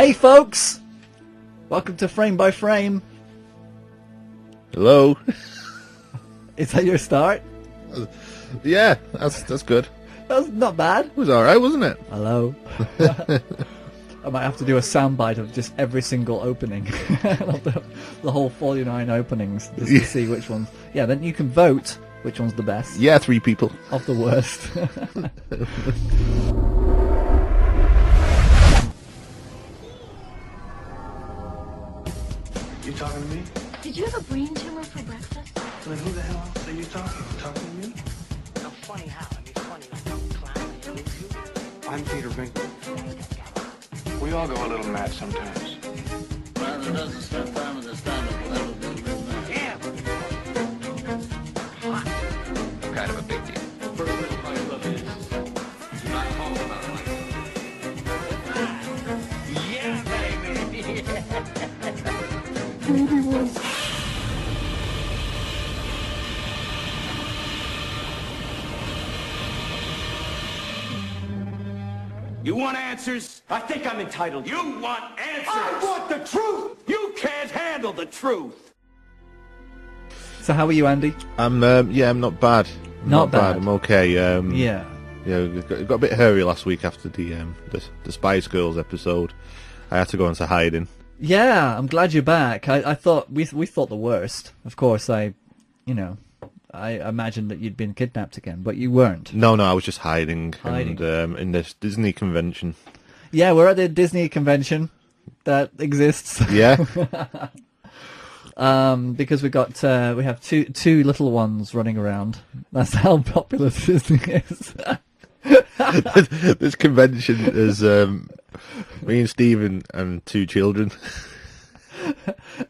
Hey folks! Welcome to Frame by Frame. Hello. Is that your start? Yeah, that's good. That was not bad. It was alright, wasn't it? Hello. I might have to do a soundbite of just every single opening. the whole 49 openings, just to see which ones. Yeah, then you can vote which one's the best. Yeah, 3 people. Of the worst. You talking to me? Did you have a brain tumor for breakfast? Then who the hell are you talking? You talking to me? I'm funny how? I mean, funny like a clown. I'm Peter Binkman. We all go a little mad sometimes. Well, it doesn't spend time in the stand-up will ever be a good man. Damn! Hot. I'm kind of a big deal. First thing to find love is do not talk about it like that. Yeah, baby! You want answers? I think I'm entitled. You want answers? I want the truth! You can't handle the truth. So how are you, Andy? I'm not bad. Not bad. I'm okay. Yeah. Got a bit hairy last week after the Spice Girls episode. I had to go into hiding. Yeah, I'm glad you're back. I thought we thought the worst. Of course, I imagined that you'd been kidnapped again, but you weren't. No, I was just hiding. Hiding. And in this Disney convention. Yeah, we're at the Disney convention that exists. Yeah. Because we have two little ones running around. That's how popular Disney is. This convention is me and Stephen and 2 children.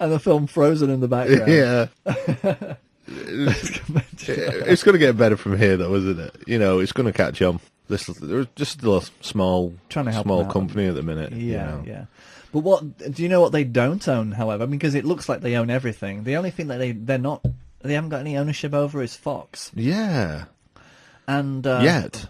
And the film Frozen in the background. Yeah. It's going to get better from here, though, isn't it? You know, it's going to catch on. They're just still a small company at the minute. Yeah, yeah. But do you know what they don't own? However, I mean, because it looks like they own everything. The only thing that they haven't got any ownership over is Fox. Yeah. And yet,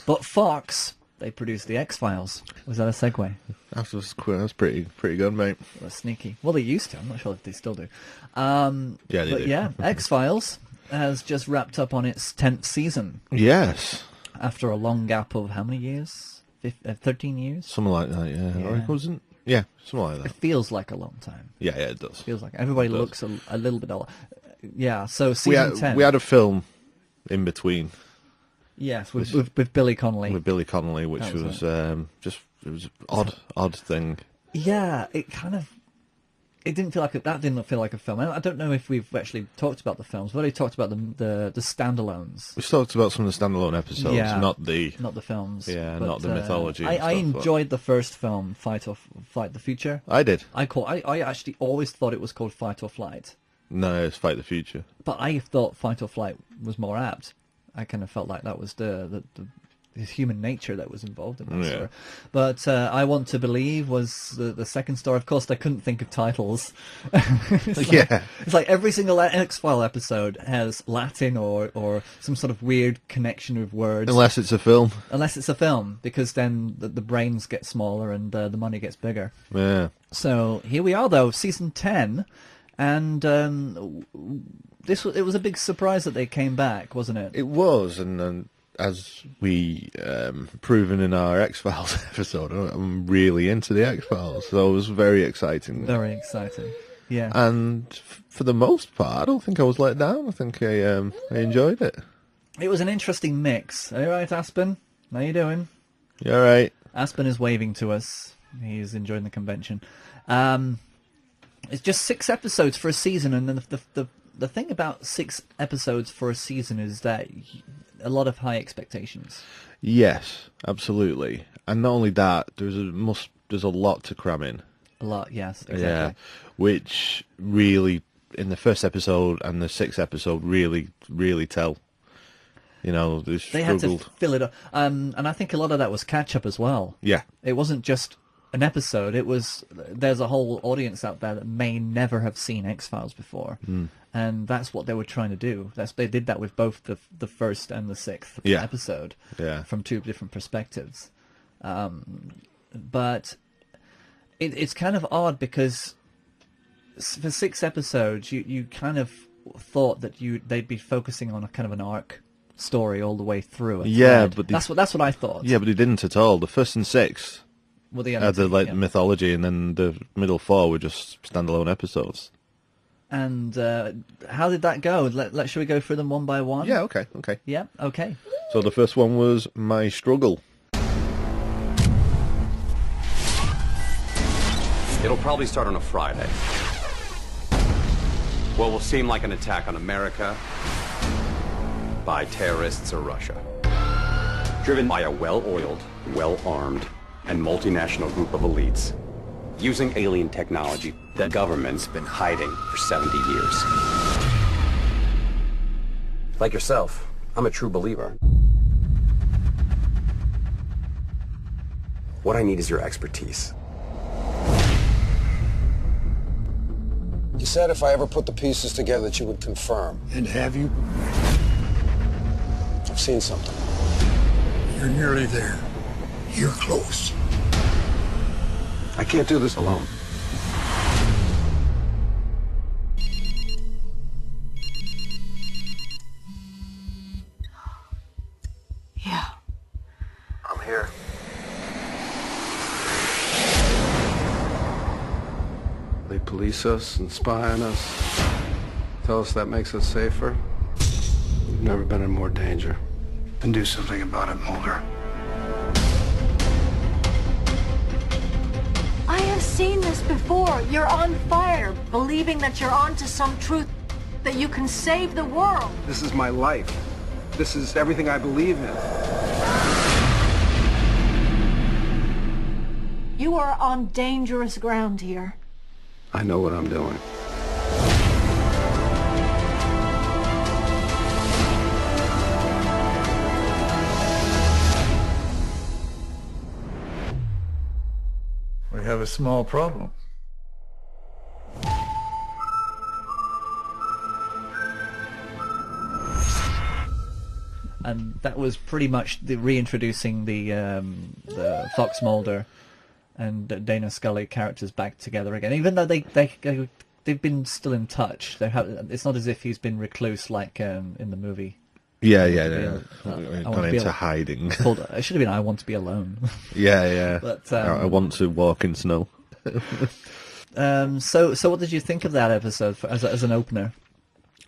but Fox, they produce the X-Files. Was that a segue? That's pretty good, mate. That's sneaky. Well, they used to. I'm not sure if they still do. Yeah, they do. Yeah, X-Files has just wrapped up on its 10th season. Yes. After a long gap of how many years? 13 years? Something like that, yeah. Or it wasn't. Yeah, something like that. It feels like a long time. Yeah, it does. Feels like everybody looks a little bit older. Yeah, so season 10. We had a film in between. Yes, with Billy Connolly. With Billy Connolly, which was just it was an odd thing. Yeah, it didn't feel like that didn't feel like a film. I don't know if we've actually talked about the films. We've already talked about the standalones. We've talked about some of the standalone episodes, not the films. Yeah, but, not the mythology. I enjoyed the first film, Fight the Future. I did. I actually always thought it was called Fight or Flight. No, it's Fight the Future. But I thought Fight or Flight was more apt. I kind of felt like that was the human nature that was involved in that story. But I Want to Believe was the second story. Of course, they couldn't think of titles. It's like every single X-File episode has Latin or some sort of weird connection with words. Unless it's a film. Because then the brains get smaller and the money gets bigger. Yeah. So here we are, though, season 10, and it was a big surprise that they came back, wasn't it? It was, and as we proven in our X-Files episode, I'm really into the X-Files, so it was very exciting. Very exciting, yeah. And for the most part, I don't think I was let down. I think I enjoyed it. It was an interesting mix. Are you right, Aspen? How you doing? You all right? Aspen is waving to us. He's enjoying the convention. It's just 6 episodes for a season, and then the thing about 6 episodes for a season is that a lot of high expectations. Yes, absolutely. And not only that, there's a lot to cram in. A lot, yes, exactly. Yeah, which really, in the first episode and the 6th episode, really tell. You know, they had to fill it up. And I think a lot of that was catch-up as well. Yeah. It wasn't just an episode. There's a whole audience out there that may never have seen X-Files before. And that's what they were trying to do. They did that with both the first and the 6th episode from 2 different perspectives. But It's kind of odd because for 6 episodes, you kind of thought that they'd be focusing on a kind of an arc story all the way through. Yeah, but that's what I thought. Yeah, but they didn't at all. The first and 6 had the mythology, and then the middle 4 were just standalone episodes. And how did that go? Should we go through them one by one? Yeah, okay. Yeah, okay. So the first one was My Struggle. It'll probably start on a Friday. What will seem like an attack on America by terrorists or Russia. Driven by a well-oiled, well-armed, and multinational group of elites using alien technology that government's been hiding for 70 years. Like yourself, I'm a true believer. What I need is your expertise. You said if I ever put the pieces together that you would confirm. And have you? I've seen something. You're nearly there. You're close. I can't do this alone. Yeah. I'm here. They police us and spy on us. Tell us that makes us safer. We've never been in more danger. And do something about it, Mulder. I have seen this before. You're on fire, believing that you're onto some truth, that you can save the world. This is my life. This is everything I believe in. You are on dangerous ground here. I know what I'm doing. We have a small problem. And that was pretty much the reintroducing the Fox Mulder and Dana Scully characters back together again. Even though they've been still in touch, it's not as if he's been recluse like in the movie. Yeah. Gone into hiding. It should have been I Want to Be Alone. Yeah. But I want to walk in snow. So what did you think of that episode as an opener?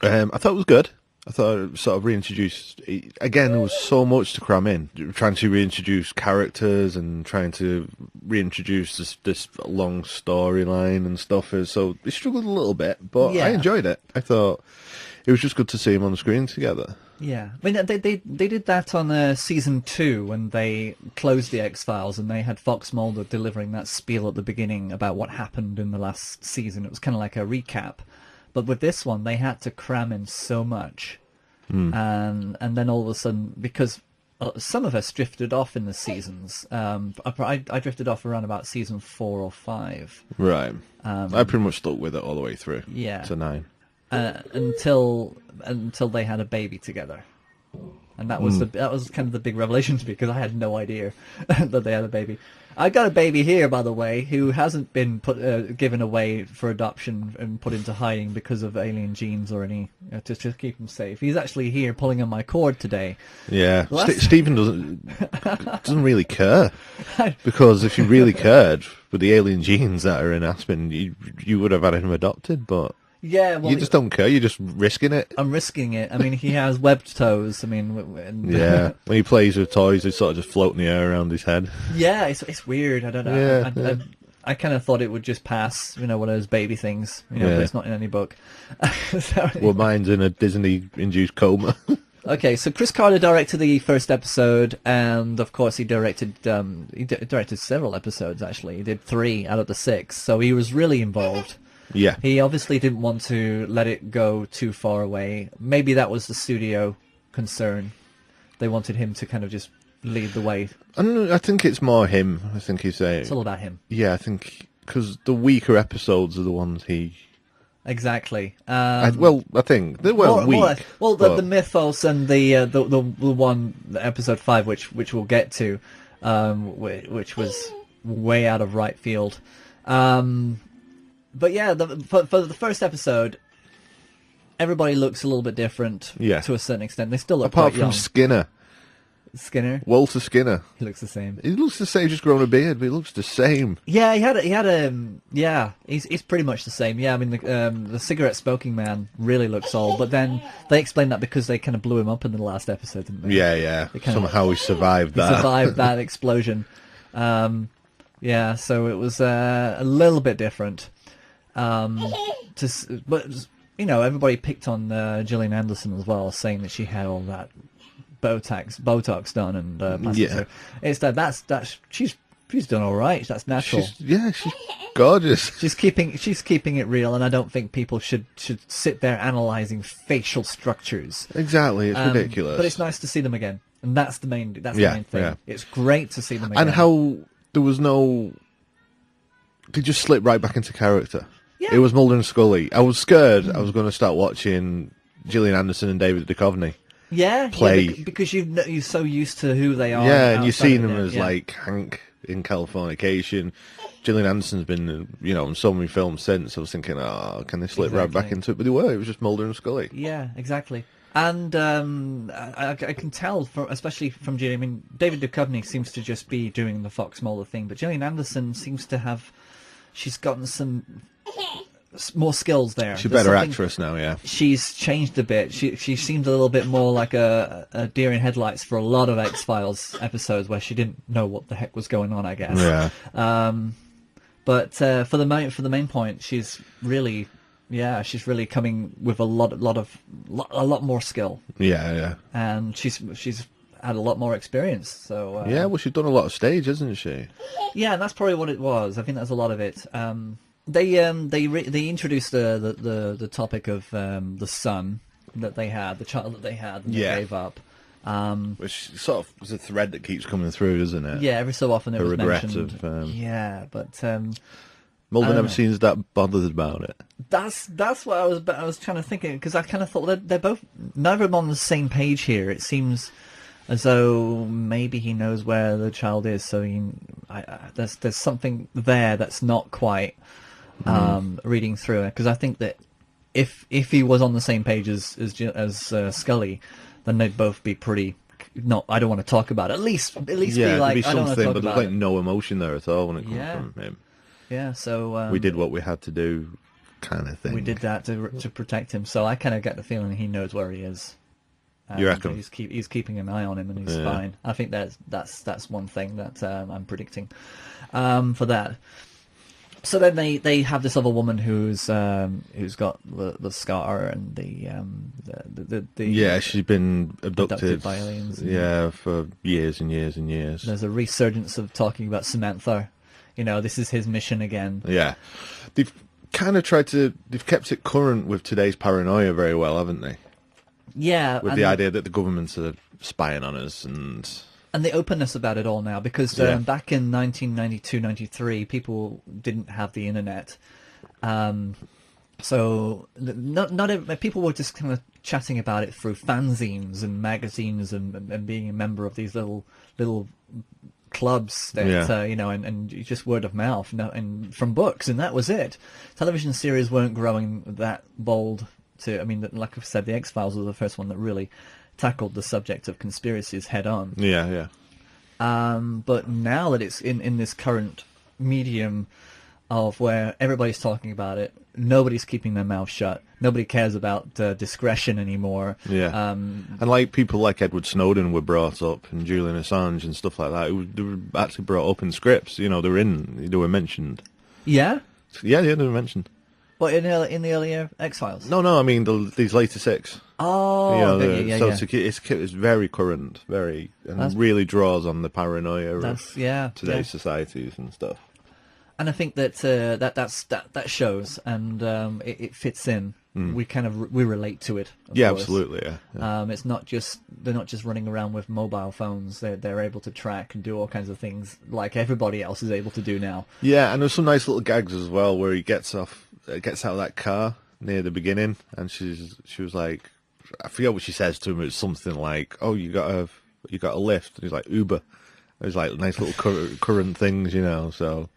I thought it was good. I thought it sort of reintroduced... Again, there was so much to cram in. Trying to reintroduce characters and trying to reintroduce this long storyline and stuff. So they struggled a little bit, but I enjoyed it. I thought it was just good to see them on the screen together. Yeah. I mean, they did that on season 2 when they closed the X-Files and they had Fox Mulder delivering that spiel at the beginning about what happened in the last season. It was kind of like a recap. But with this one, they had to cram in so much. And then all of a sudden, because some of us drifted off in the seasons. I drifted off around about season 4 or 5. Right. I pretty much stuck with it all the way through. Yeah. To 9. Until they had a baby together. And that was that was kind of the big revelation to me, because I had no idea that they had a baby. I got a baby here, by the way, who hasn't been given away for adoption and put into hiding because of alien genes or any to keep him safe. He's actually here pulling on my cord today. Yeah, Stephen doesn't really care, because if you really cared with the alien genes that are in Aspen, you would have had him adopted, but. Yeah, well, you just don't care. You're just risking it. I'm risking it. I mean, he has webbed toes. I mean, yeah. When he plays with toys, they sort of just float in the air around his head. Yeah, it's weird. I don't know. Yeah, I kind of thought it would just pass. One of those baby things. But it's not in any book. Well, mine's in a Disney-induced coma. Okay, so Chris Carter directed the first episode, and of course he directed several episodes. Actually, he did 3 out of the 6, so he was really involved. Yeah. He obviously didn't want to let it go too far away. Maybe that was the studio concern. They wanted him to kind of just lead the way. I think it's more him. I think he's It's all about him. Yeah, I think because the weaker episodes are the ones he. Exactly. I think they weren't weak. The mythos and the one episode 5, which we'll get to, which was way out of right field. But yeah, for the first episode, everybody looks a little bit different to a certain extent. They still look apart quite young. from Skinner. Walter Skinner. He looks the same. He looks the same, just grown a beard, but he looks the same. Yeah, he's pretty much the same. Yeah, I mean, the cigarette smoking man really looks old, but then they explained that because they kind of blew him up in the last episode, didn't they? Yeah. Somehow he survived that. He survived that explosion. Yeah, so it was a little bit different. But you know, everybody picked on Gillian Anderson as well, saying that she had all that Botox done and plastic surgery. It's that's she's done all right. That's natural. She's gorgeous. She's keeping it real, and I don't think people should sit there analysing facial structures. Exactly, it's ridiculous. But it's nice to see them again, and that's the main thing. Yeah. It's great to see them again. And how there was no, they just slipped right back into character. Yeah. It was Mulder and Scully. I was scared I was going to start watching Gillian Anderson and David Duchovny. Play because you're so used to who they are. Yeah, and you've seen them as like Hank in Californication. Gillian Anderson's been, in so many films since. I was thinking, can they slip right back into it? But they were. It was just Mulder and Scully. Yeah, exactly. And I can tell, especially from Gillian. I mean, David Duchovny seems to just be doing the Fox Mulder thing, but Gillian Anderson seems to have. She's gotten some more skills there. She's a better actress now, yeah. She's changed a bit. She seemed a little bit more like a deer in headlights for a lot of X-Files episodes where she didn't know what the heck was going on, I guess. Yeah. But for the main point, she's really coming with a lot more skill. Yeah. And she's had a lot more experience. So well, she's done a lot of stage, hasn't she? Yeah, and that's probably what it was. I think that's a lot of it. They introduced the topic of the son that they had, the child that they had, and they gave up. Which sort of is a thread that keeps coming through, doesn't it? Yeah, every so often it was mentioned. But Mulder never seems that bothered about it. That's what I was trying to think, because I kind of thought they're both, neither of them on the same page here. It seems as though maybe he knows where the child is, so there's something there that's not quite reading through it. Because I think that if he was on the same page as Scully, then they'd both be pretty. No, I don't want to talk about it. At least be like, be I don't want to talk but about there's it. like no emotion there at all when it comes from him. Yeah, so we did what we had to do, kind of thing. We did that to protect him. So I kind of get the feeling he knows where he is. You reckon? He's keeping an eye on him, and he's fine. I think that's one thing that I'm predicting for that. So then they have this other woman who's got the scar and the she's been abducted by aliens. For years and years and years. There's a resurgence of talking about Samantha. This is his mission again. Yeah, they've kind of they've kept it current with today's paranoia very well, haven't they? Yeah, with the idea that the government's are spying on us and the openness about it all now, because back in 1992-93, people didn't have the internet, so people were just kind of chatting about it through fanzines and magazines and being a member of these little clubs that and just word of mouth and from books, and that was it. Television series weren't growing that bold. Like I said, the X-Files was the first one that really tackled the subject of conspiracies head on. Yeah. But now that it's in this current medium of where everybody's talking about it, nobody's keeping their mouth shut. Nobody cares about discretion anymore. Yeah. And like people like Edward Snowden were brought up, and Julian Assange and stuff like that. They were actually brought up in scripts. They were mentioned. Yeah. Yeah, they were mentioned. What, in the earlier X-Files? No, I mean these later six. Oh, it's very current, really draws on the paranoia of today's societies and stuff. And I think that that shows, and it fits in. We relate to it. Of course. Absolutely. Yeah. It's not just they're not just running around with mobile phones. They're able to track and do all kinds of things like everybody else is able to do now. Yeah, and there's some nice little gags as well where he gets out of that car near the beginning, and she was like, I forget what she says to him. It's something like, "Oh, you got a lift." And he's like, "Uber." There's like nice little current things, So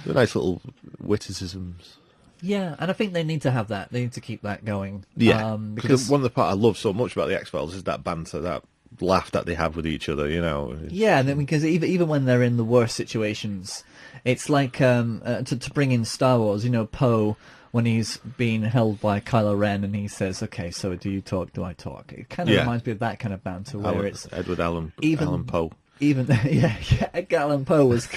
They're nice little witticisms. Yeah, and I think they need to have that. They need to keep that going. Yeah, because one of the part I love so much about the X-Files is that banter, that laugh that they have with each other, you know. Yeah, and then because even when they're in the worst situations, it's like to bring in Star Wars, you know, Poe, when he's being held by Kylo Ren and he says, okay, so do you talk, do I talk? It kind of reminds me of that kind of banter where it's... Edward Allan Poe. Even Edgar Allan Poe was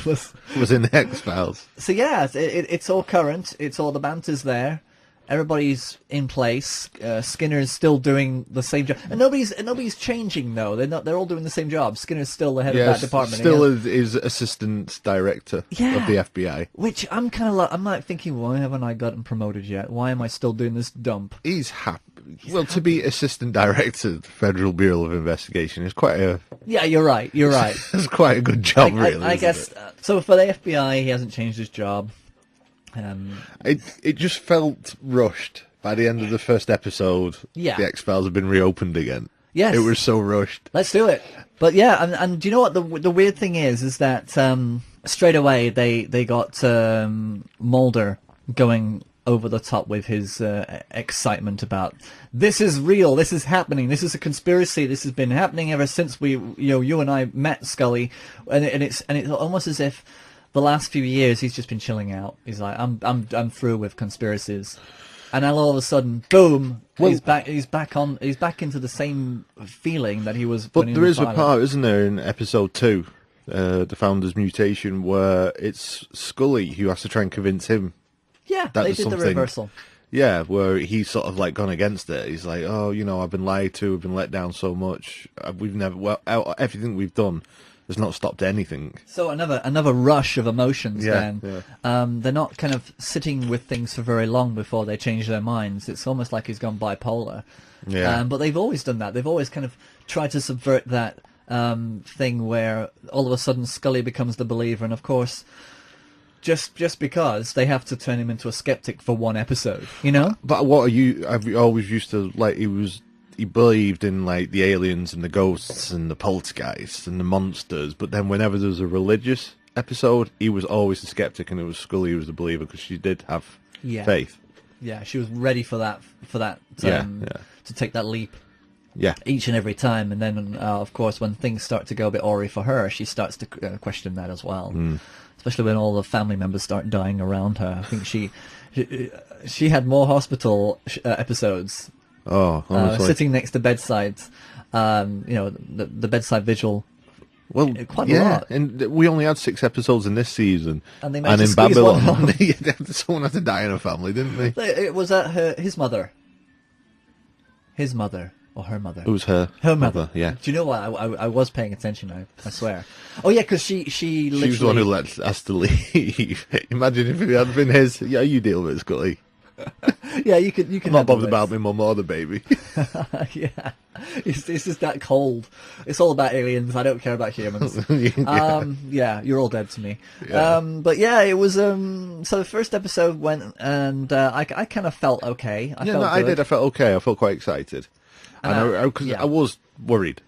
in the X-Files. So yeah, it's all current. It's all the banter's there. Everybody's in place. Skinner's still doing the same job, and nobody's changing though. They're all doing the same job. Skinner's still the head of that department. Still is assistant director of the FBI. Which I'm kind of I'm like thinking, why haven't I gotten promoted yet? Why am I still doing this dump? He's happy. Well, to be assistant director of the Federal Bureau of Investigation is quite a... Yeah, you're right. It's quite a good job, really. I guess so. For the FBI, he hasn't changed his job. It just felt rushed by the end of the first episode. Yeah, the X-Files have been reopened again. Yes, it was so rushed. Let's do it. But yeah, and do you know what the weird thing is that straight away they got Mulder going over the top with his excitement about this is real, this is happening, this is a conspiracy, this has been happening ever since you and I met, Scully, and it's almost as if the last few years he's just been chilling out. He's like, I'm through with conspiracies, and then all of a sudden, boom, he's back into the same feeling that he was. But there is a part, isn't there, in episode 2, the Founder's Mutation, where it's Scully who has to try and convince him. Yeah, they did the reversal. Yeah, where he's sort of like gone against it. He's like, oh, you know, I've been lied to, I've been let down so much. Everything we've done has not stopped anything. So another rush of emotions. Then they're not kind of sitting with things for very long before they change their minds. It's almost like he's gone bipolar. Yeah. But they've always done that. They've always kind of tried to subvert that thing where all of a sudden Scully becomes the believer, and of course, just because they have to turn him into a skeptic for one episode, you know? But I've always used to, like, he believed in, like, the aliens and the ghosts and the poltergeists and the monsters, but then whenever there was a religious episode, he was always the skeptic, and it was Scully who was the believer, because she did have faith. Yeah, she was ready for that to take that leap. Yeah. Each and every time, and then, of course, when things start to go a bit awry for her, she starts to question that as well. Especially when all the family members start dying around her. I think she had more hospital episodes. Oh, honestly. Sitting next to bedsides, the bedside vigil. Well, quite a lot. And we only had 6 episodes in this season. And they in Babylon, someone had to die in a family, didn't they? It was his mother. His mother. Or her mother. It was her. Her mother, yeah. Do you know what? I was paying attention, I swear. Oh, yeah, because she literally... was the one who has to leave. Imagine if it had been his. Yeah, you deal with it, Scully. Yeah, you can. I'm not bothered about me mum or the baby. Yeah. It's just that cold. It's all about aliens. I don't care about humans. Yeah, you're all dead to me. Yeah. But yeah, it was... so the first episode went, and I kind of felt okay. I did. I felt okay. I felt quite excited. Because I was worried.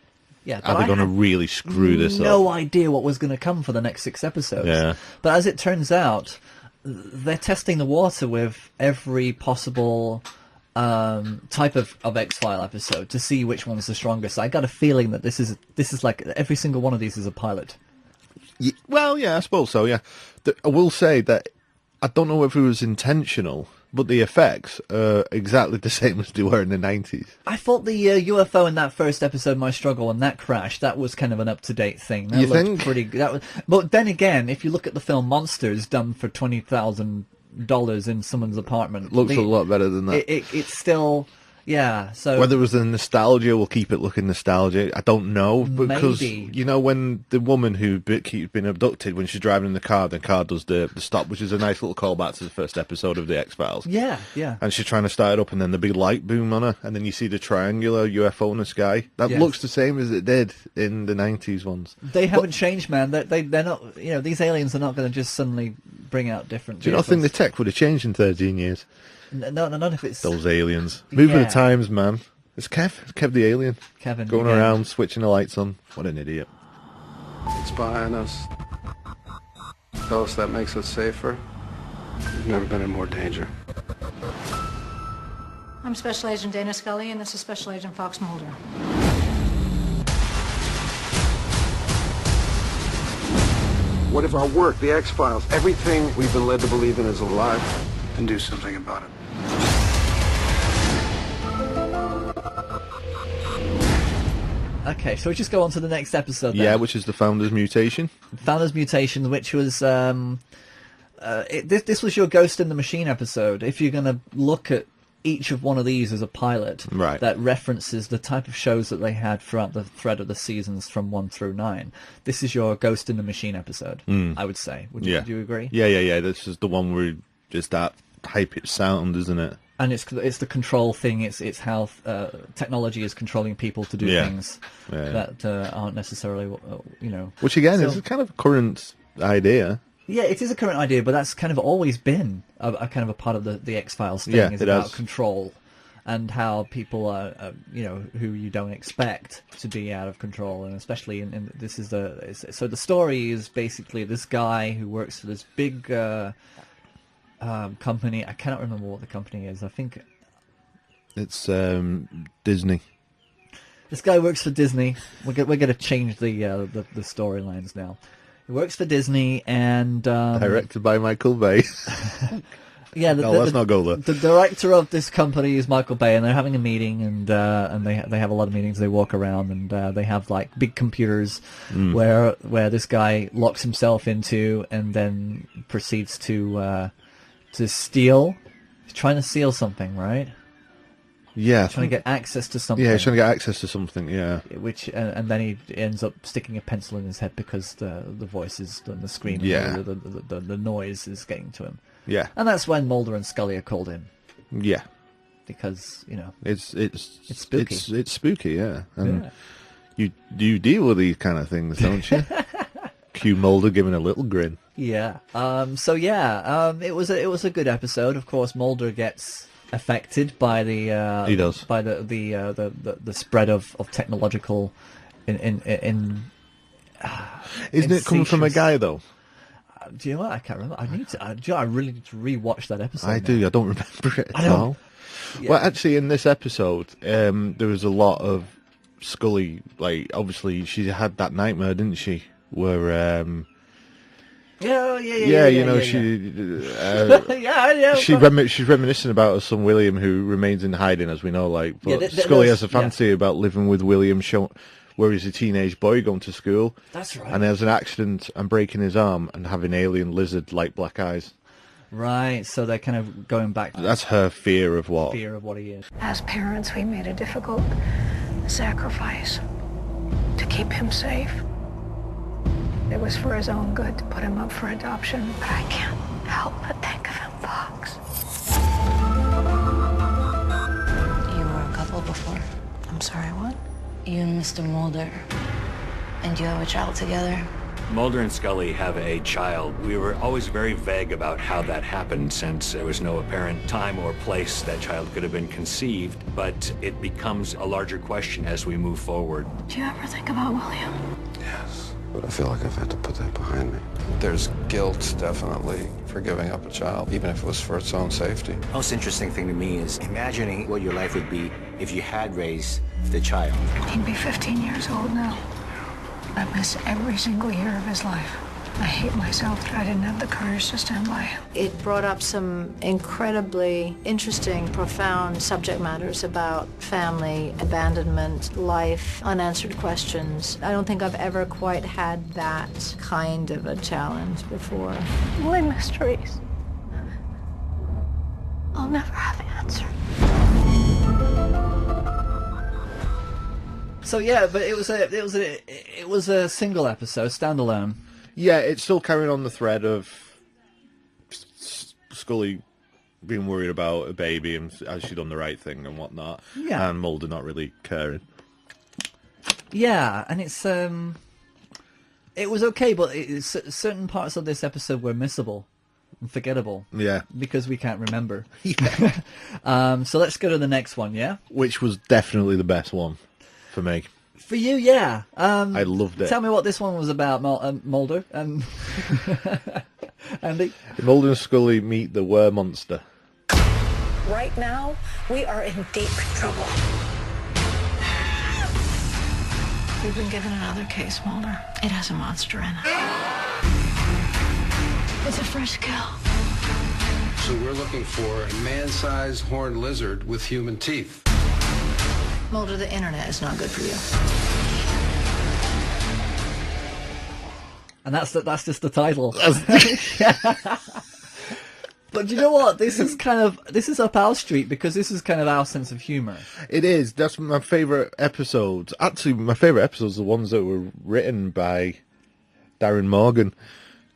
Yeah, are they going to really screw this up? No idea what was going to come for the next 6 episodes. Yeah. But as it turns out, they're testing the water with every possible type of X-File episode to see which one's the strongest. I got a feeling that this is like every single one of these is a pilot. Well, yeah, I suppose so. Yeah, I will say that I don't know if it was intentional. But the effects are exactly the same as they were in the 90s. I thought the UFO in that first episode, My Struggle, and that crash, that was kind of an up-to-date thing. That looked think? Pretty good. But then again, if you look at the film Monsters, done for $20,000 in someone's apartment... Looks a lot better than that. It's still... Yeah, so... Whether it was the nostalgia, we'll keep it looking nostalgic, I don't know. Because, maybe. You know, when the woman who keeps been abducted, when she's driving in the car does the stop, which is a nice little callback to the first episode of the X-Files. Yeah, yeah. And she's trying to start it up, and then the big light boom on her, and then you see the triangular UFO in the sky. That looks the same as it did in the 90s ones. They haven't changed, man. They're not... You know, these aliens are not going to just suddenly bring out different... Do you not think the tech would have changed in 13 years? No, none of it's... Those aliens. Moving the times, man. It's Kev. It's Kev the alien. Kevin. Going around, switching the lights on. What an idiot. It's behind us. Tell us that makes us safer. We've never been in more danger. I'm Special Agent Dana Scully, and this is Special Agent Fox Mulder. What if our work, the X-Files, everything we've been led to believe in is a lie? And do something about it. Okay, so we just go on to the next episode then. Yeah, which is the Founder's Mutation. Founder's Mutation, which was this was your Ghost in the Machine episode. If you're going to look at each of one of these as a pilot, right, that references the type of shows that they had throughout the thread of the seasons from 1 through 9, this is your Ghost in the Machine episode, I would say. Would you agree? Yeah. This is the one where it's that high-pitched sound, isn't it? And it's the control thing. It's how technology is controlling people to do things that aren't necessarily, Which again is a kind of current idea. Yeah, it is a current idea, but that's kind of always been a kind of a part of the X-Files thing. Yeah, is about control and how people are, who you don't expect to be out of control, and especially in this is so the story is basically this guy who works for this big company. I cannot remember what the company is. I think it's Disney. This guy works for Disney. We're going to change the storylines now. He works for Disney and directed by Michael Bay. Yeah, let's not go there. The director of this company is Michael Bay, and they're having a meeting, and they have a lot of meetings. They walk around, and they have like big computers where this guy locks himself into, and then proceeds to steal. He's trying to steal something, right? Yeah, trying to get access to something. Yeah, he's trying to get access to something. Yeah, and then he ends up sticking a pencil in his head because the voices and the screaming, the noise is getting to him. Yeah, and that's when Mulder and Scully are called in. Yeah, because it's spooky. It's spooky. Yeah, and you deal with these kind of things, don't you? Cue Mulder giving a little grin. Yeah. It was a good episode. Of course, Mulder gets affected by the he does by the spread of technological isn't it coming from a guy though? Do you know what? I can't remember. I really need to rewatch that episode. I don't remember it at all. Yeah. Well, actually, in this episode, there was a lot of Scully. Like, obviously, she had that nightmare, didn't she? Where she's reminiscing about her son William, who remains in hiding, as we know. Like, but Scully has a fantasy about living with William, where he's a teenage boy going to school. That's right. And there's an accident and breaking his arm and having alien lizard like black eyes. Right. So they're kind of going back. That's her fear of what he is. As parents, we made a difficult sacrifice to keep him safe. It was for his own good to put him up for adoption, but I can't help but think of him, Fox. You were a couple before. I'm sorry, what? You and Mr. Mulder. And you have a child together. Mulder and Scully have a child. We were always very vague about how that happened, since there was no apparent time or place that child could have been conceived, but it becomes a larger question as we move forward. Do you ever think about William? Yes. But I feel like I've had to put that behind me. There's guilt, definitely, for giving up a child, even if it was for its own safety. The most interesting thing to me is imagining what your life would be if you had raised the child. He'd be 15 years old now. I miss every single year of his life. I hate myself that I didn't have the courage to stand by him. It brought up some incredibly interesting, profound subject matters about family, abandonment, life, unanswered questions. I don't think I've ever quite had that kind of a challenge before. My mysteries, I'll never have answered. So yeah, but it was a single episode, standalone. Yeah, it's still carrying on the thread of Scully being worried about a baby and has she done the right thing and whatnot. Yeah. And Mulder not really caring. Yeah, and it's it was okay, but certain parts of this episode were missable and forgettable. Yeah. Because we can't remember. Yeah. So let's go to the next one, yeah? Which was definitely the best one for me. For you, yeah. I loved it. Tell me what this one was about, Mulder. Andy? Mulder and Scully meet the were monster. Right now, we are in deep trouble. We've been given another case, Mulder. It has a monster in it. It's a fresh kill. So we're looking for a man-sized horned lizard with human teeth. Mulder, the internet is not good for you. And that's just the title. But you know what? This is up our street because this is kind of our sense of humour. It is. That's my favourite episodes. Actually, my favourite episodes are the ones that were written by Darren Morgan,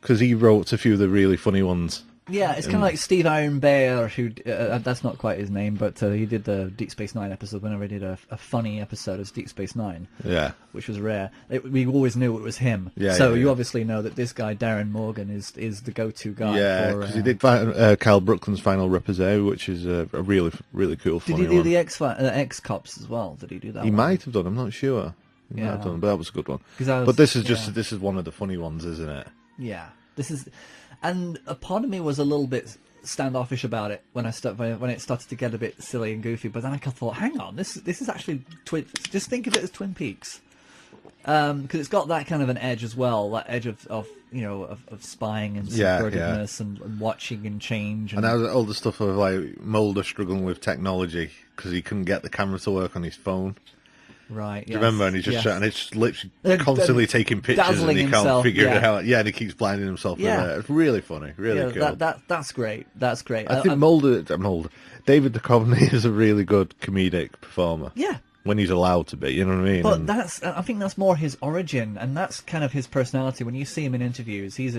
because he wrote a few of the really funny ones. Yeah, it's kind of like Steve Iron Bear, who that's not quite his name, but he did the Deep Space Nine episode whenever he did a funny episode of Deep Space Nine. Yeah, which was rare. We always knew it was him. Yeah, so you obviously know that this guy Darren Morgan is the go-to guy. Yeah, because he did Carl Brooklyn's Final Reposé, which is a really cool. Did he do the X Cops as well? Did he do that? He might have done. I'm not sure. He might have done, but that was a good one. But this is one of the funny ones, isn't it? Yeah, this is. And a part of me was a little bit standoffish about it when it started to get a bit silly and goofy. But then I thought, hang on, this is actually just think of it as Twin Peaks, because it's got that kind of an edge as well, that edge of spying and secretiveness and watching and change. And all the stuff of like Mulder struggling with technology because he couldn't get the camera to work on his phone. Right. Do you remember? And he's just and it's literally constantly taking pictures, and he can't figure it out. Yeah, and he keeps blinding himself. Yeah, it's really funny, really cool. That's great. That's great. I think David Duchovny is a really good comedic performer. Yeah. When he's allowed to be, you know what I mean? But I think that's more his origin, and that's kind of his personality. When you see him in interviews, he's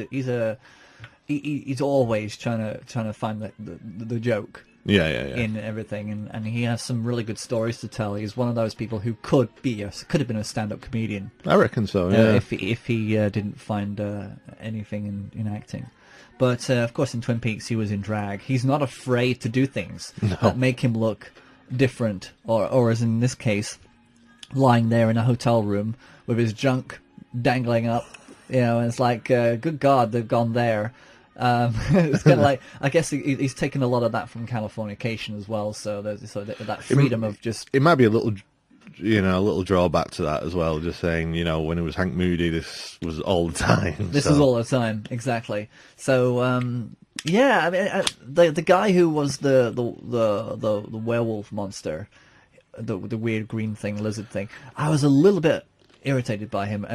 always trying to find the joke. Yeah. In everything, and he has some really good stories to tell. He's one of those people who could have been a stand-up comedian. I reckon so. Yeah. If he didn't find anything in acting, but of course in Twin Peaks he was in drag. He's not afraid to do things that make him look different, or as in this case, lying there in a hotel room with his junk dangling up. And it's like, good God, they've gone there. It's kind of like, I guess he's taken a lot of that from Californication as well. So there's that freedom of just. It might be a little drawback to that as well. Just saying, when it was Hank Moody, this was all the time. This is all the time, exactly. So yeah, I mean, the guy who was the werewolf monster, the weird green thing, lizard thing, I was a little bit irritated by him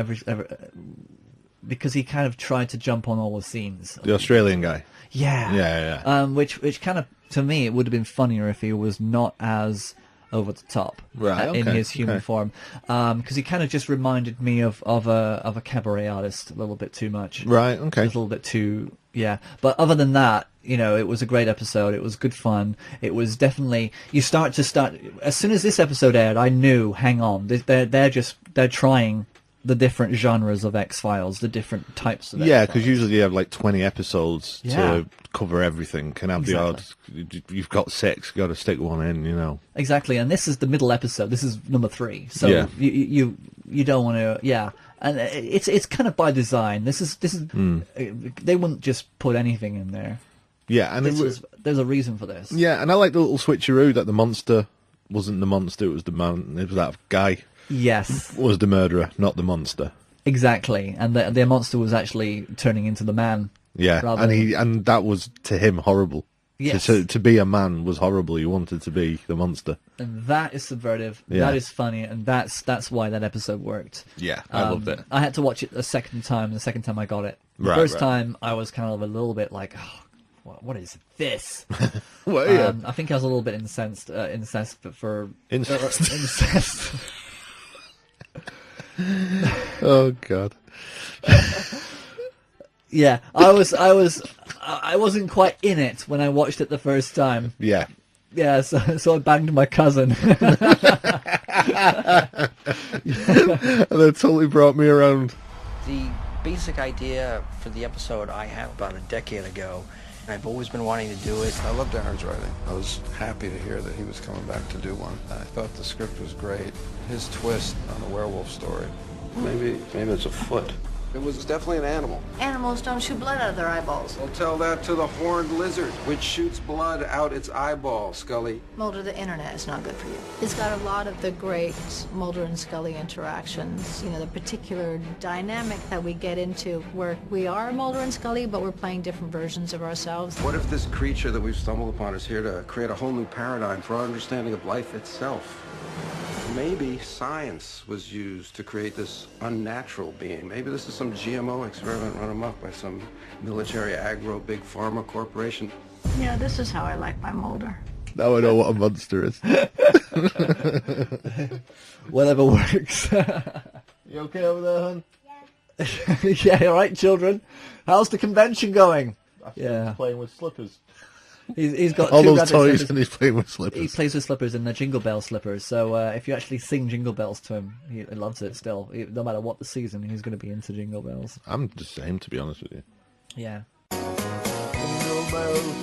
because he kind of tried to jump on all the scenes. The Australian guy. Yeah. Which kind of, to me, it would have been funnier if he was not as over the top in his human form. Because he kind of just reminded me of a cabaret artist a little bit too much. Right, okay. A little bit too, yeah. But other than that, it was a great episode. It was good fun. It was definitely, as soon as this episode aired, I knew, hang on, they're trying the different genres of X-Files, the different types of X-Files. Yeah, because usually you have like 20 episodes to cover everything. Can have the odd. You've got 6, you've got to stick one in, Exactly, and this is the middle episode. This is number 3. So you don't want to. Yeah, and it's kind of by design. This is they wouldn't just put anything in there. Yeah, and there's a reason for this. Yeah, and I like the little switcheroo that the monster wasn't the monster; it was the man. It was that guy. Yes, was the murderer, not the monster. Exactly, and the monster was actually turning into the man. Yeah, and that was to him horrible. Yes, to be a man was horrible. He wanted to be the monster, and that is subversive. Yeah. That is funny, and that's why that episode worked. Yeah, I loved it. I had to watch it a second time. The second time I got it, the first time I was kind of a little bit like, what is this? Well, yeah. I think I was a little bit incensed for incest. Oh God. Yeah, I wasn't quite in it when I watched it the first time. Yeah. Yeah, so I banged my cousin. And that totally brought me around. The basic idea for the episode I had about a decade ago I've always been wanting to do it. I loved Aaron's writing. I was happy to hear that he was coming back to do one. I thought the script was great. His twist on the werewolf story. Maybe it's a foot. It was definitely an animal. Animals don't shoot blood out of their eyeballs. Well, tell that to the horned lizard, which shoots blood out its eyeball, Scully. Mulder, the internet is not good for you. It's got a lot of the great Mulder and Scully interactions, you know, the particular dynamic that we get into where we are Mulder and Scully, but we're playing different versions of ourselves. What if this creature that we've stumbled upon is here to create a whole new paradigm for our understanding of life itself? Maybe science was used to create this unnatural being. Maybe this is some GMO experiment run amok by some military agro big pharma corporation. Yeah, this is how I like my Mulder. Now I know what a monster is. Whatever works. You okay over there, hon? Yeah, all right, children. How's the convention going? Yeah. Playing with slippers. He's got all two those toys and he's playing with slippers. He plays with slippers and they're Jingle Bell slippers. So if you actually sing Jingle Bells to him, he loves it still. No matter what the season, he's going to be into Jingle Bells. I'm the same, to be honest with you. Yeah.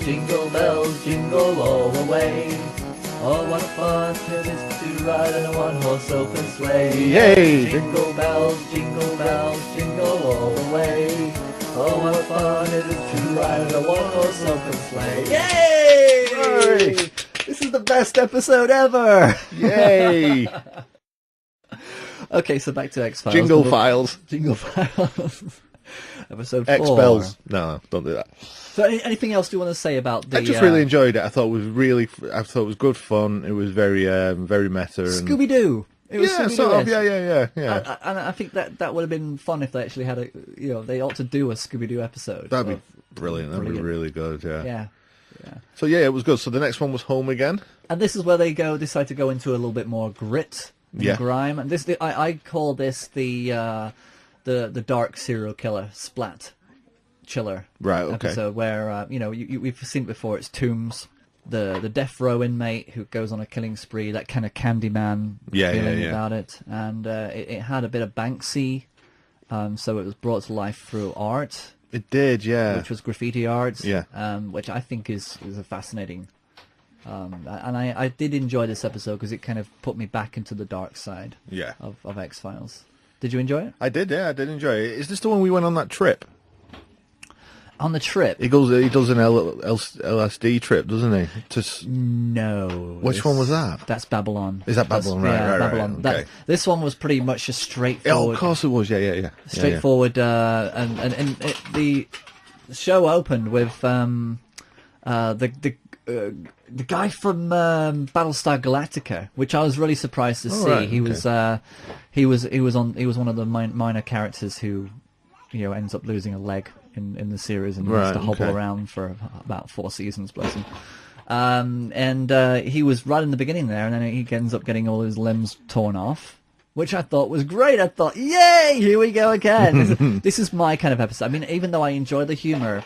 Jingle bells, jingle all the way. Oh, what fun it is to ride in a one-horse open sleigh. Yay! Jingle bells, jingle all the way. Oh, what fun it is to ride in a one-horse open sleigh. Yay! Yay! This is the best episode ever! Yay! Okay, so back to X-Files. Jingle Files. Jingle Files. Episode 4. X-Bells. No, don't do that. So anything else you want to say about the... I just really enjoyed it. I thought it was good fun. It was very meta. And... Scooby-Doo. It was yeah, sort of, yeah. And I think that would have been fun if they actually had they ought to do a Scooby-Doo episode. That'd be brilliant. That'd be really good, yeah. Yeah. So yeah, it was good. So the next one was Home Again. And this is where they decide to go into a little bit more grit and grime. And I call this the dark serial killer splat chiller episode where we've seen it before. It's Toombs, the death row inmate who goes on a killing spree, that kind of Candyman feeling about it, and it had a bit of Banksy, so it was brought to life through art. It did, yeah, which was graffiti art, yeah, which I think is a fascinating. And I did enjoy this episode because it kind of put me back into the dark side of X-Files. Did you enjoy it? I did, yeah, I did enjoy it. Is this the one we went on that trip? On the trip? He does an LSD trip, doesn't he? No. Which one was that? That's Babylon. Is that Babylon? Right, Babylon. Right, okay. This one was pretty much a straightforward... Oh, of course it was, yeah. Straightforward, the show opened with the guy from Battlestar Galactica, which I was really surprised to see. Right, he was one of the minor characters who ends up losing a leg in the series and has to hobble around for about 4 seasons, bless him. And he was right in the beginning there, and then he ends up getting all his limbs torn off, which I thought was great. I thought, yay, here we go again. This is my kind of episode. I mean, even though I enjoy the humor,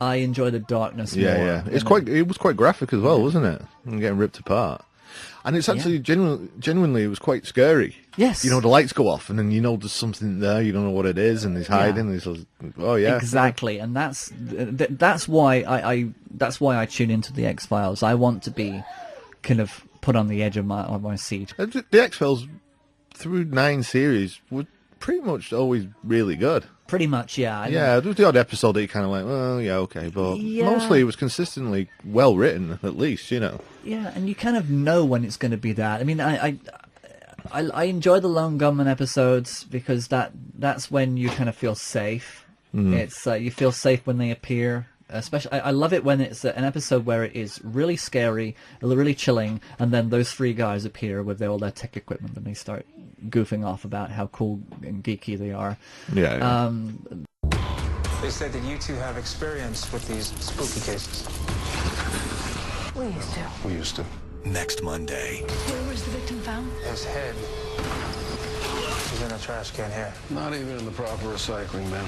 I enjoy the darkness more. Yeah. It was quite graphic as well, wasn't it? And getting ripped apart. And it's actually genuinely, it was quite scary. Yes. The lights go off, and then there's something there, you don't know what it is, and he's hiding. He's like, oh yeah, exactly. And that's why I tune into the X-Files. I want to be kind of put on the edge of my seat. The X-Files through 9 series were pretty much always really good. Pretty much, yeah. Yeah, there was the odd episode that you kind of like, well, yeah, okay, but mostly it was consistently well written, at least, Yeah, and you kind of know when it's going to be that. I mean, I enjoy the Lone Gunman episodes because that's when you kind of feel safe. It's you feel safe when they appear. Especially, I love it when it's an episode where it is really scary, really chilling, and then those 3 guys appear with all their tech equipment and they start goofing off about how cool and geeky they are. Yeah. They said that you 2 have experience with these spooky cases. We used to. Next Monday. Where was the victim found? His head is in a trash can here. Not even in the proper recycling bin.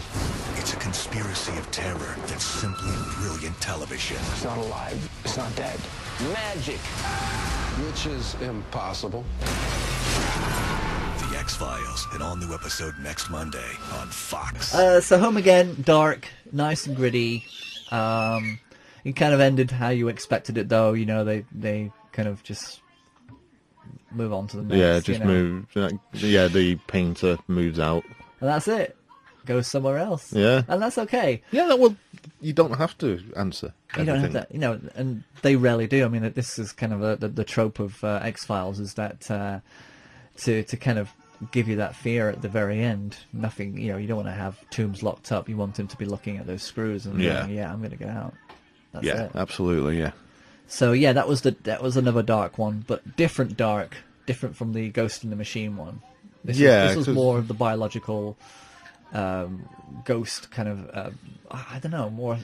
It's a conspiracy of terror that's simply brilliant television. It's not alive. It's not dead. Magic. Which is impossible. The X-Files, an all-new episode next Monday on Fox. So Home Again, dark, nice and gritty. It kind of ended how you expected it, though. You know, they kind of just move on to the next. Yeah, just move. Yeah, the painter moves out. And that's it. Goes somewhere else. Yeah. And that's okay. Yeah, well, you don't have to answer everything. You don't have that, you know, and they rarely do. I mean, this is kind of the trope of X-Files, is that to kind of give you that fear at the very end. Nothing, you know, you don't want to have Toombs locked up. You want him to be looking at those screws and going, yeah, I'm going to get out. That's it. Absolutely, yeah. So yeah, that was another dark one, but different from the Ghost in the Machine one. This was more of the biological ghost kind of, I don't know, more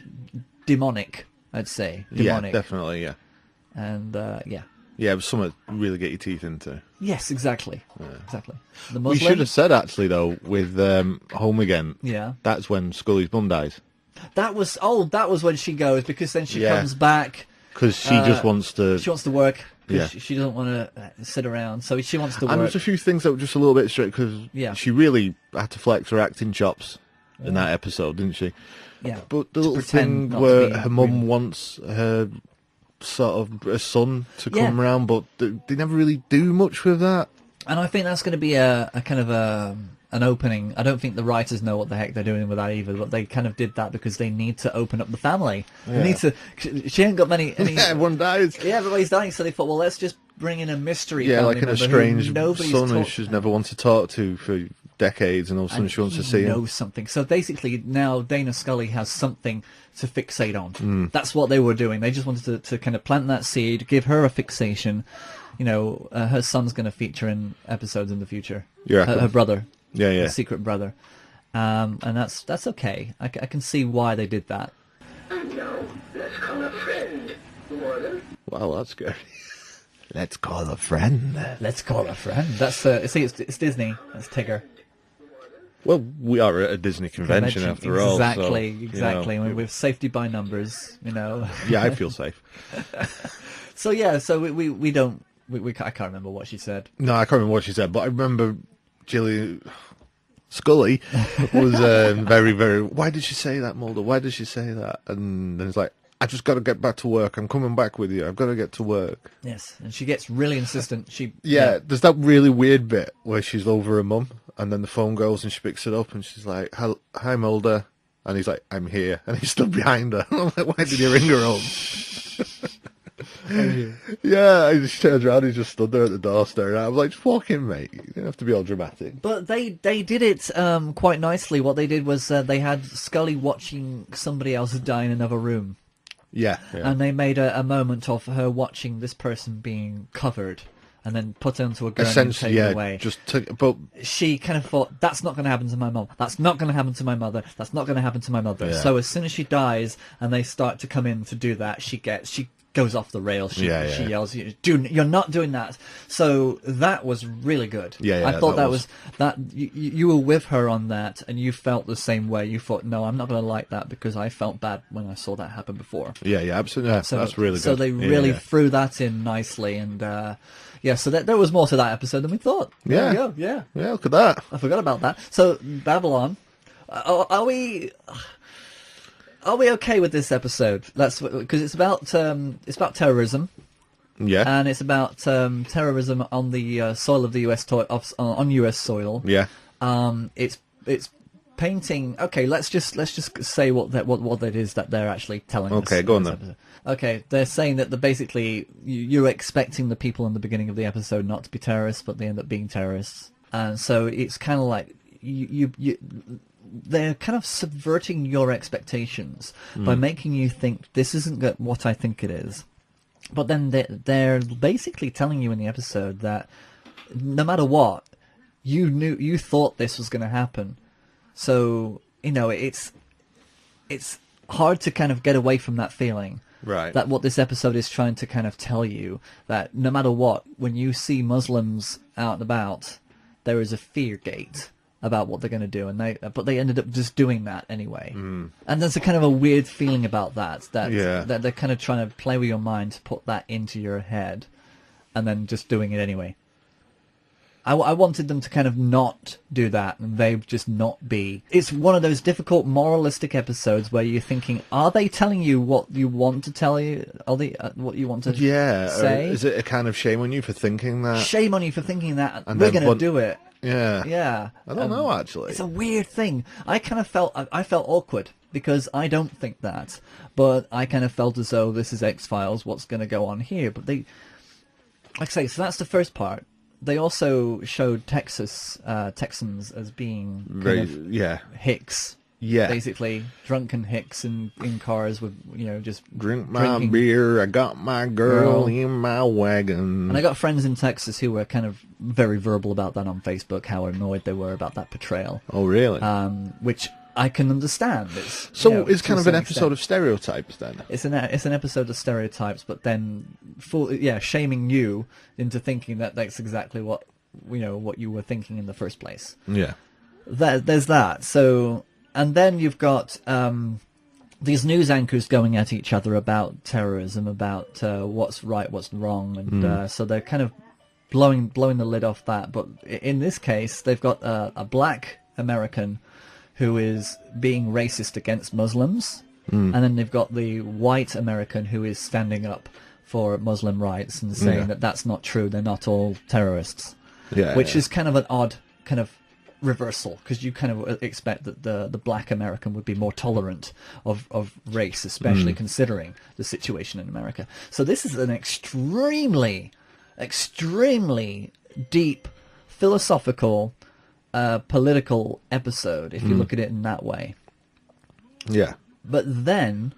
demonic, I'd say. Demonic. Yeah, definitely, yeah. And yeah. Yeah, it was something to really get your teeth into. Yes, exactly. Yeah. Exactly. We should have said, actually, though, with Home Again, that's when Scully's mum dies. That was when she goes, because then she comes back. Because she just wants to... She wants to work, because she doesn't want to sit around, so she wants to work. And there's a few things that were just a little bit straight, because she really had to flex her acting chops in that episode, didn't she? Yeah. But the little thing where her mum wants her sort of a son to come around, but they never really do much with that. And I think that's going to be a kind of an opening. I don't think the writers know what the heck they're doing with that either, but they kind of did that because they need to open up the family. They need to. She ain't got many. Everyone dies. Yeah, everybody's dying, so they thought, well, let's just bring in a mystery. Yeah, like an estranged son who who she's never wanted to talk to for decades, and all of a sudden she wants to see him. Knows something. So basically, now Dana Scully has something to fixate on. That's what they were doing. They just wanted to kind of plant that seed, give her a fixation. You know, her son's going to feature in episodes in the future. Her brother. Yeah. Secret brother. And that's okay. I can see why they did that. And now, let's call a friend, Warner. Wow, that's good. Let's call a friend. Let's call a friend. That's see, it's Disney. That's Tigger. Well, we are at a Disney convention after all. Exactly. You know, With safety by numbers, you know. Yeah, I feel safe. So yeah, so we don't. I can't remember what she said. No, I can't remember what she said, but I remember Scully was very, very... Why did she say that, Mulder? Why did she say that? And then it's like, I just got to get back to work. I'm coming back with you. I've got to get to work. Yes, and she gets really insistent. There's that really weird bit where she's over her mum, and then the phone goes and she picks it up and she's like, hi, Mulder. And he's like, I'm here. And he's stood behind her. I'm like, why did you ring her home? Yeah, I just turned around, he just stood there at the door staring at her. I'm like, just walk in, mate. You don't have to be all dramatic. But they did it quite nicely. What they did was they had Scully watching somebody else die in another room. Yeah. And they made a moment of her watching this person being covered and then put onto a gurney and taken away. But she kind of thought, that's not going to happen to my mum. That's not going to happen to my mother. That's not going to happen to my mother. Yeah. So as soon as she dies and they start to come in to do that, she goes off the rails. She yells, "Dude, you're not doing that." So that was really good. Yeah, I thought that was you were with her on that, and you felt the same way. You thought, "No, I'm not going to like that because I felt bad when I saw that happen before." Yeah, absolutely. Yeah, so that's really good. So they really threw that in nicely, and so there was more to that episode than we thought. There we go. Yeah, look at that. I forgot about that. So Babylon, are we okay with this episode? That's because it's about terrorism. Yeah. And it's about terrorism on the soil of the on US soil. Yeah. It's painting. Okay, let's just say what that is that they're actually telling us. Okay, go on then. Episode. Okay, they're saying that basically you're expecting the people in the beginning of the episode not to be terrorists, but they end up being terrorists, and so it's kind of like they're kind of subverting your expectations by making you think this isn't what I think it is. But then they're basically telling you in the episode that no matter what, you thought this was going to happen. So, it's hard to kind of get away from that feeling. Right. That what this episode is trying to kind of tell you, that no matter what, when you see Muslims out and about, there is a fear gate about what they're going to do, but they ended up just doing that anyway. And there's a kind of a weird feeling about that they're kind of trying to play with your mind to put that into your head, and then just doing it anyway. I wanted them to kind of not do that, and they just not be. It's one of those difficult moralistic episodes where you're thinking, are they telling you what you want to tell you? Are they what you want to say? Is it a kind of shame on you for thinking that? Shame on you for thinking that. And we're then going to do it. Yeah. Yeah. I don't know, actually. It's a weird thing. I kind of felt awkward because I don't think that, but I kind of felt as though this is X-Files. What's going to go on here? But they, like I say, so that's the first part. They also showed Texans as being kind of hicks. Yeah. Basically, drunken hicks in cars with, just drink my drinking beer, I got my girl in my wagon. And I got friends in Texas who were kind of very verbal about that on Facebook, how annoyed they were about that portrayal. Oh, really? Which I can understand. It's kind of an episode of stereotypes then? It's an episode of stereotypes, but then shaming you into thinking that that's exactly what you were thinking in the first place. Yeah. There's that. So, and then you've got these news anchors going at each other about terrorism, about what's right, what's wrong, and so they're kind of blowing the lid off that. But in this case, they've got a black American who is being racist against Muslims, and then they've got the white American who is standing up for Muslim rights and saying that that's not true, they're not all terrorists. Which is kind of an odd kind of reversal, because you kind of expect that the black American would be more tolerant of race, especially considering the situation in America. So this is an extremely deep, philosophical, political episode, if you look at it in that way. Yeah. But then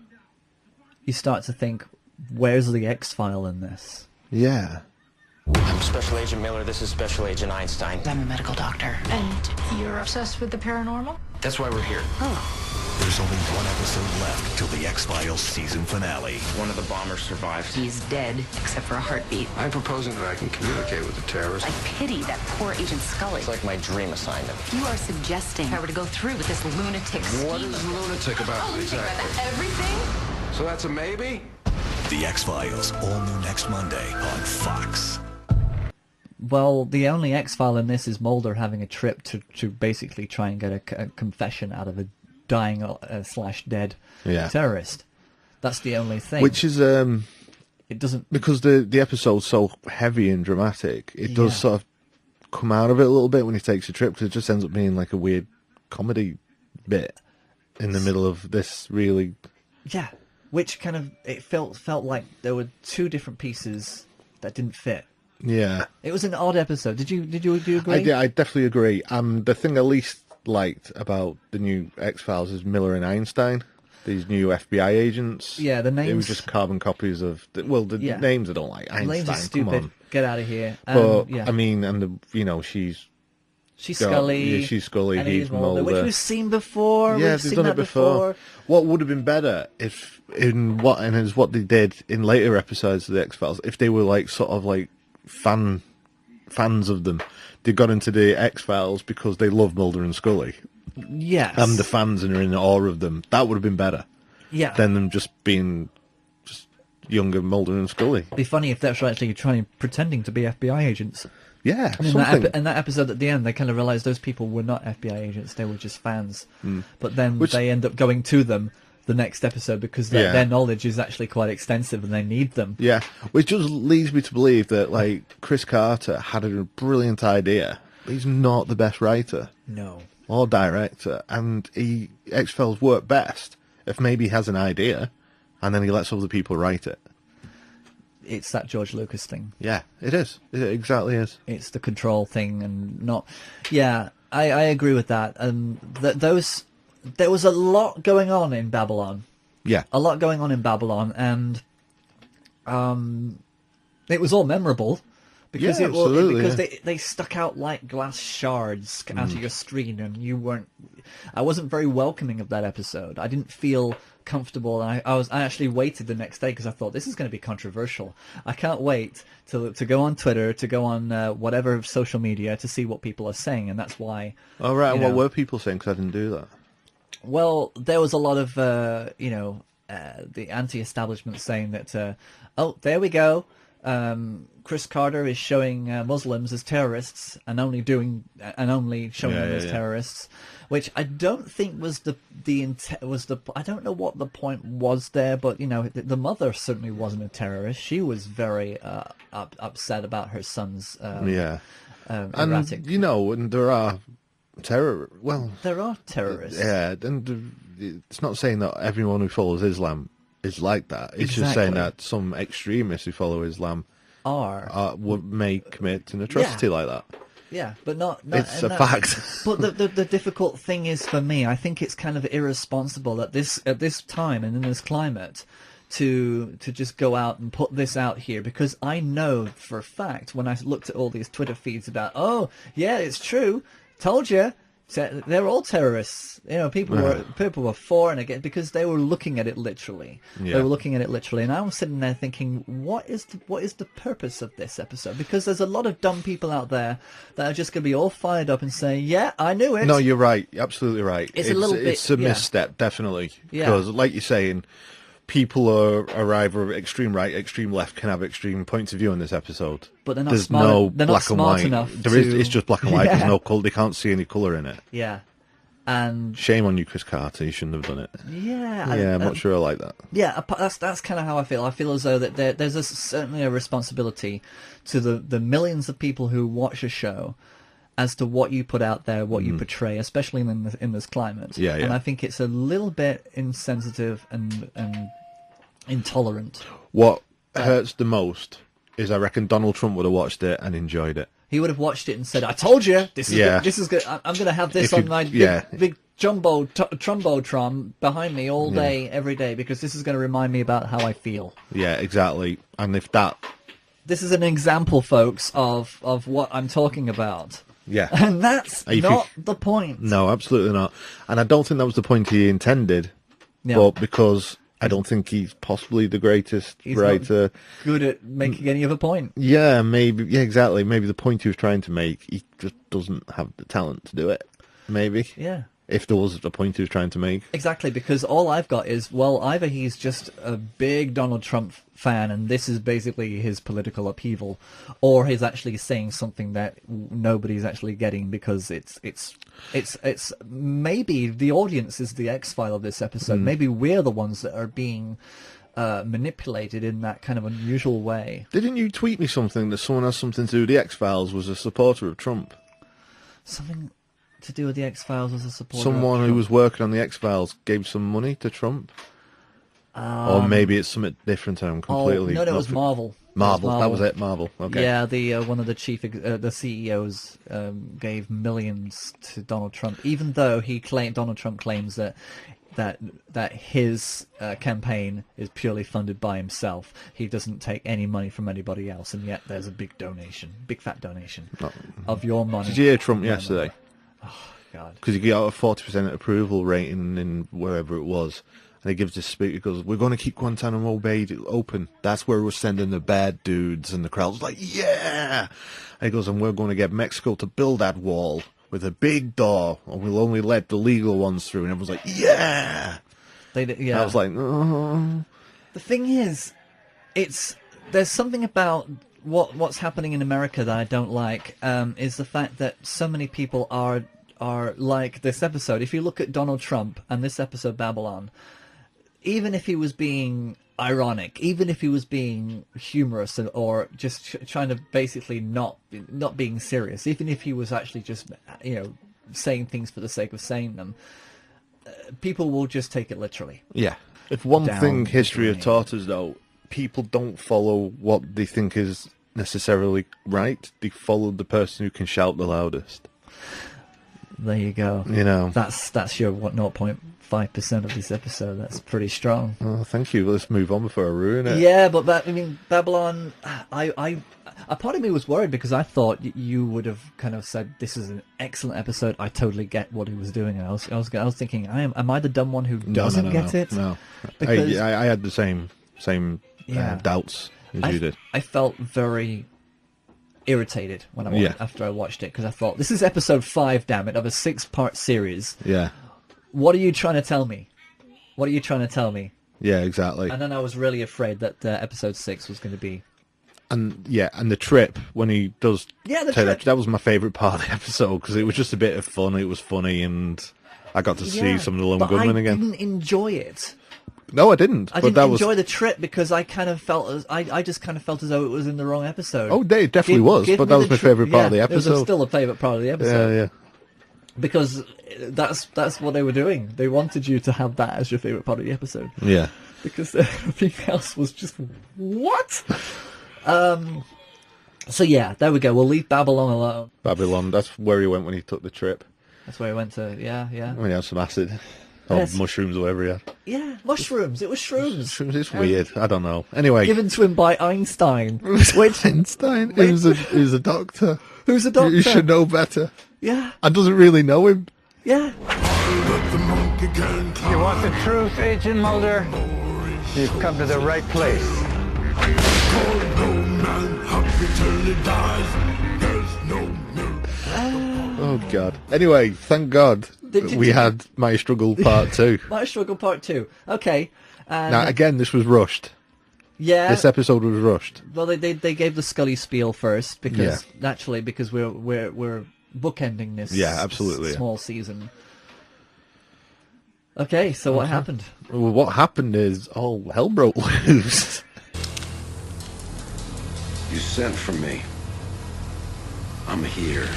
you start to think, where's the X-File in this? Yeah. I'm Special Agent Miller, this is Special Agent Einstein. I'm a medical doctor. And you're obsessed with the paranormal? That's why we're here. There's only one episode left till the X-Files season finale. One of the bombers survived. He's dead, except for a heartbeat. I'm proposing that I can communicate with the terrorists. I pity that poor Agent Scully. It's like my dream assignment. You are suggesting if I were to go through with this lunatic scheme. What is lunatic about it exactly? Everything? So that's a maybe? The X-Files, all new next Monday on Fox. Well, the only X-File in this is Mulder having a trip to basically try and get a confession out of a dying / dead terrorist. That's the only thing. Which is it doesn't, because the episode's so heavy and dramatic. It does sort of come out of it a little bit when he takes a trip, because it just ends up being like a weird comedy bit in the middle of this really. Yeah, which kind of it felt like there were two different pieces that didn't fit. Yeah, it was an odd episode. Did you agree? I definitely agree. The thing I least liked about the new X-Files is Miller and Einstein, these new FBI agents. Yeah, the names. They were just carbon copies of the names I don't like. Einstein, names are stupid. Come on. Get out of here. But I mean, and she's Scully. Yeah, she's Scully. He's Mulder, which we've seen before. Yeah, we've they've seen done that it before. What would have been better if is what they did in later episodes of the X-Files, if they were like sort of like fans of them. They got into the X-Files because they love Mulder and Scully. Yes. And the fans and are in awe of them. That would have been better. Yeah. Than them just being younger Mulder and Scully. It'd be funny if that's actually pretending to be FBI agents. Yeah, and in that episode at the end, they kind of realised those people were not FBI agents, they were just fans. But then they end up going to them the next episode because their knowledge is actually quite extensive and they need them. Yeah, which just leads me to believe that like Chris Carter had a brilliant idea. He's not the best writer. No. Or director. And X-Files work best if maybe he has an idea and then he lets other people write it. It's that George Lucas thing. Yeah, it is. It exactly is. It's the control thing and not... Yeah, I agree with that. And there was a lot going on in Babylon. Yeah. A lot going on in Babylon, and it was all memorable. Because they stuck out like glass shards out of your screen, and I wasn't very welcoming of that episode. I didn't feel comfortable. I actually waited the next day because I thought this is going to be controversial. I can't wait to go on Twitter, to go on whatever social media to see what people are saying, and that's why. Oh right, and what were people saying? Because I didn't do that. Well, there was a lot of the anti-establishment saying that, oh, there we go. Chris Carter is showing Muslims as terrorists and only showing them as terrorists, which I don't think was the I don't know what the point was there, but the mother certainly wasn't a terrorist. She was very upset about her son's erratic. And there are there are terrorists. Yeah, and it's not saying that everyone who follows Islam is like that. It's just saying that some extremists who follow Islam may commit an atrocity like that. Yeah, but not it's a fact. But the difficult thing is, for me, I think it's kind of irresponsible at this time and in this climate to just go out and put this out here, because I know for a fact, when I looked at all these Twitter feeds about, oh yeah, it's true, told you, they're all terrorists. People were for and against, because they were looking at it literally. Yeah. They were looking at it literally, and I was sitting there thinking, what is the purpose of this episode? Because there's a lot of dumb people out there that are just going to be all fired up and say, yeah, I knew it. No, you're right. You're absolutely right. It's a misstep, definitely. Because, like you're saying, people are either extreme right, extreme left, can have extreme points of view in this episode. But they're not There's smart. no They're black not and smart white. enough. It's just black and white. There's no colour. They can't see any colour in it. Yeah, and shame on you, Chris Carter. You shouldn't have done it. Yeah, I'm not sure I like that. Yeah, that's kind of how I feel. I feel as though that there's certainly a responsibility to the millions of people who watch a show as to what you put out there, what you portray, especially in this climate. Yeah. And I think it's a little bit insensitive and intolerant. What hurts the most is I reckon Donald Trump would have watched it and enjoyed it. He would have watched it and said, "I told you, this is good. I'm going to have this on my big jumbotron behind me all day, every day, because this is going to remind me about how I feel." Yeah, exactly. And this is an example, folks, of what I'm talking about. Yeah. And that's not the point. No, absolutely not. And I don't think that was the point he intended. No. But because I don't think he's possibly the greatest writer. Not good at making any other point. Yeah, maybe. Yeah, exactly. Maybe the point he was trying to make, he just doesn't have the talent to do it. Maybe. Yeah. If there was a point he was trying to make. Exactly, because all I've got is, well, either he's just a big Donald Trump fan and this is basically his political upheaval, or he's actually saying something that nobody's actually getting, because it's maybe the audience is the X-File of this episode. Maybe we're the ones that are being manipulated in that kind of unusual way. Didn't you tweet me something that someone has something to do with the X-Files was a supporter of Trump? Something to do with the X-Files as a supporter? Someone who was working on the X-Files gave some money to Trump? Or maybe it's something different. I'm completely... No, it was Marvel. Marvel, that was it, Marvel. Okay. Yeah, the one of the the CEOs gave millions to Donald Trump, even though Donald Trump claims that his campaign is purely funded by himself. He doesn't take any money from anybody else, and yet there's a big fat donation of your money. Did you hear Trump yesterday? Oh, God. Because he got a 40% approval rating in wherever it was. And he gives this speech, he goes, "We're going to keep Guantanamo Bay open. That's where we're sending the bad dudes." And the crowd's like, "Yeah!" And he goes, "And we're going to get Mexico to build that wall with a big door, and we'll only let the legal ones through." And everyone's like, "Yeah!" Yeah. I was like, "Oh." The thing is, there's something about what's happening in America that I don't like, is the fact that so many people are like this episode. If you look at Donald Trump and this episode, Babylon, even if he was being ironic, even if he was being humorous or just trying to basically not being serious, even if he was actually just saying things for the sake of saying them, people will just take it literally. Yeah. If one thing history has taught us, though, people don't follow what they think is necessarily right. They follow the person who can shout the loudest. There you go. That's your 0.5% of this episode. That's pretty strong. Oh, thank you. Let's move on before I ruin it. Yeah, but Babylon. A part of me was worried because I thought you would have kind of said, "This is an excellent episode. I totally get what he was doing." And I was thinking, am I the dumb one who doesn't get it? No, because I had the same doubts as you did. I felt very irritated when after I watched it, because I thought, this is episode 5, damn it, of a 6-part series. Yeah. What are you trying to tell me? What are you trying to tell me? Yeah, exactly. And then I was really afraid that episode 6 was going to be And the trip when he does that was my favourite part of the episode because it was just a bit of fun. It was funny, and I got to see some of the lone gunmen again. I didn't enjoy it. No, I didn't. I didn't enjoy the trip because I kind of felt I just kind of felt as though it was in the wrong episode. Oh, it definitely was, but that was my favourite part of the episode. It was still a favourite part of the episode. Yeah. Because that's what they were doing. They wanted you to have that as your favourite part of the episode. Yeah. Because everything else was just what? So yeah, there we go. We'll leave Babylon alone. Babylon, that's where he went when he took the trip. That's where he went to, yeah. When he had some acid. Or mushrooms or whatever he had. Yeah, mushrooms. It was shrooms. Shrooms is weird. I don't know. Anyway. Given to him by Einstein. Einstein? He was a doctor. Who's a doctor? You should know better. Yeah. And doesn't really know him. Yeah. You want the truth, Agent Mulder? You've come to the right place. Oh, God. Anyway, thank God we had My Struggle Part 2. My Struggle Part 2. Okay. Now, again, this was rushed. Yeah. This episode was rushed. Well, they gave the Scully spiel first because naturally because we're bookending this small season. Okay, so what happened? Well, what happened is all hell broke loose. You sent for me. I'm here.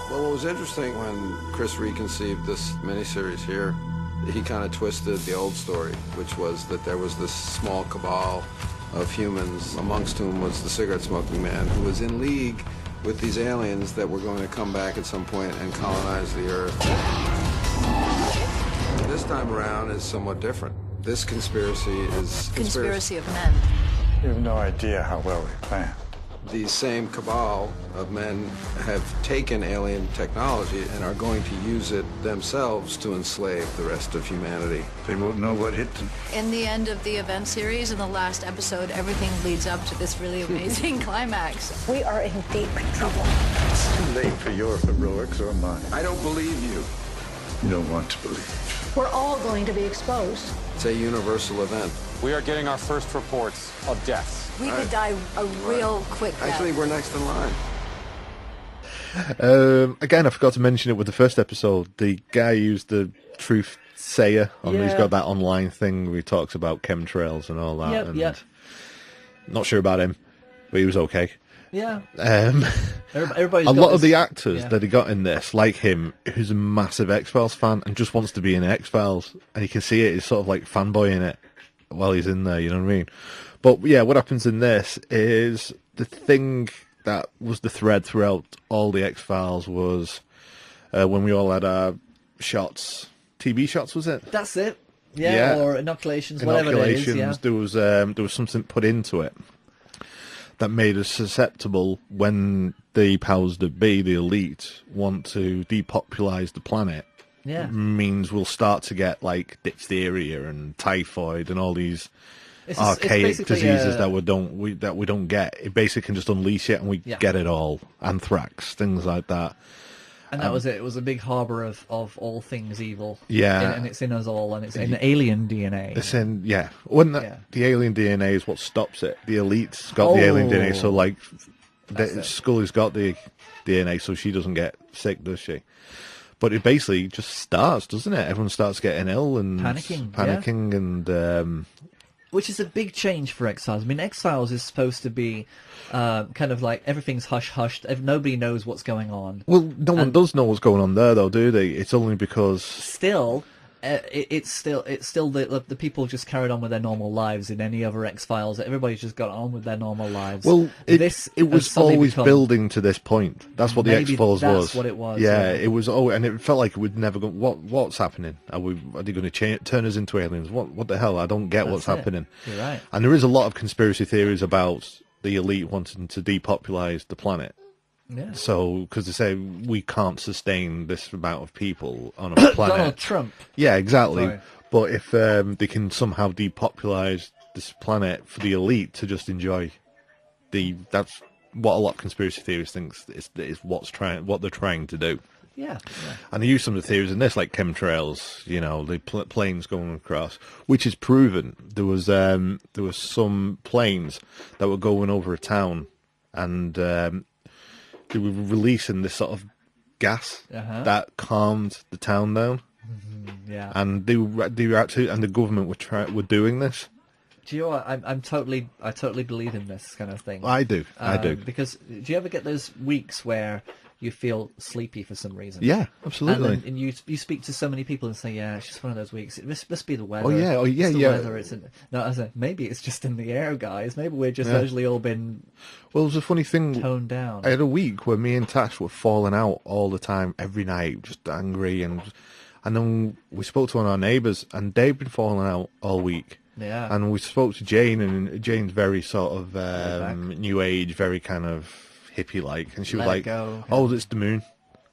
Well, what was interesting when Chris reconceived this miniseries here, he kind of twisted the old story, which was that there was this small cabal of humans, amongst whom was the cigarette-smoking man, who was in league with these aliens that were going to come back at some point and colonize the Earth. This time around is somewhat different. This conspiracy is... Conspiracy of men. You have no idea how well we planned. These same cabal of men have taken alien technology and are going to use it themselves to enslave the rest of humanity. They won't know what hit them. In the end of the event series, in the last episode, everything leads up to this really amazing climax. We are in deep trouble. It's too late for your heroics or mine. I don't believe you. You don't want to believe. We're all going to be exposed. It's a universal event. We are getting our first reports of deaths. We could die a real quick death. Actually, we're next in line. Again, I forgot to mention it with the first episode. The guy used the truth sayer. He's got that online thing where he talks about chemtrails and all that. Yep. Not sure about him, but he was okay. Yeah. A lot of the actors that he got in this, like him, who's a massive X-Files fan and just wants to be in X-Files, and you can see it, he's sort of like fanboying it while he's in there, you know what I mean? But yeah, what happens in this is the thing that was the thread throughout all the X-Files was when we all had our shots, TB shots, was it? That's it. Yeah, or inoculations, whatever it is. Yeah. There was something put into it that made us susceptible when the powers that be, the elite, want to depopulise the planet. Yeah. Means we'll start to get like diphtheria and typhoid and all these archaic diseases that we don't get. It basically can just unleash it and we get it all. Anthrax, things like that. And that was it. It was a big harbour of all things evil. Yeah. And it's in us all, and it's in alien DNA. It's in, the alien DNA is what stops it. The elite's got the alien DNA, so like, Scully's got the DNA, so she doesn't get sick, does she? But it basically just starts, doesn't it? Everyone starts getting ill and panicking and... Which is a big change for X-Files. I mean, X-Files is supposed to be kind of like everything's hush-hushed. Nobody knows what's going on. Well, no one does know what's going on there, though, do they? It's only because... Still... It's still the people just carried on with their normal lives in any other X-Files. Everybody's just got on with their normal lives. Well, it was always building to this point. That's what the X-Files was. That's what it was. Yeah, it was. Oh, and it felt like it would never go. What's happening? Are they going to turn us into aliens? What the hell? I don't get what's happening. You're right. And there is a lot of conspiracy theories about the elite wanting to depopulise the planet. Yeah. So, because they say we can't sustain this amount of people on a planet. Donald Trump. Yeah, exactly. Sorry. But if they can somehow depopulise this planet for the elite to just enjoy, that's what a lot of conspiracy theorists think is what they're trying to do. Yeah. And they use some of the theories in this, like chemtrails, the planes going across, which is proven. There was some planes that were going over a town, and they were releasing this sort of gas that calmed the town down. Yeah. And they were actually, and the government were doing this. Do you know what? I totally believe in this kind of thing. I do. Because do you ever get those weeks where you feel sleepy for some reason? Yeah, absolutely. And you speak to so many people and say, yeah, it's just one of those weeks. It must be the weather. Oh yeah. It's the weather. No, I said, maybe it's just in the air, guys. Maybe we're just actually all been. Well, it was a funny thing. Toned down. I had a week where me and Tash were falling out all the time, every night, just angry, and then we spoke to one of our neighbours, and they've been falling out all week. Yeah. And we spoke to Jane, and Jane's very sort of new age, very kind of hippie-like, and she was like, "Oh, it's the moon."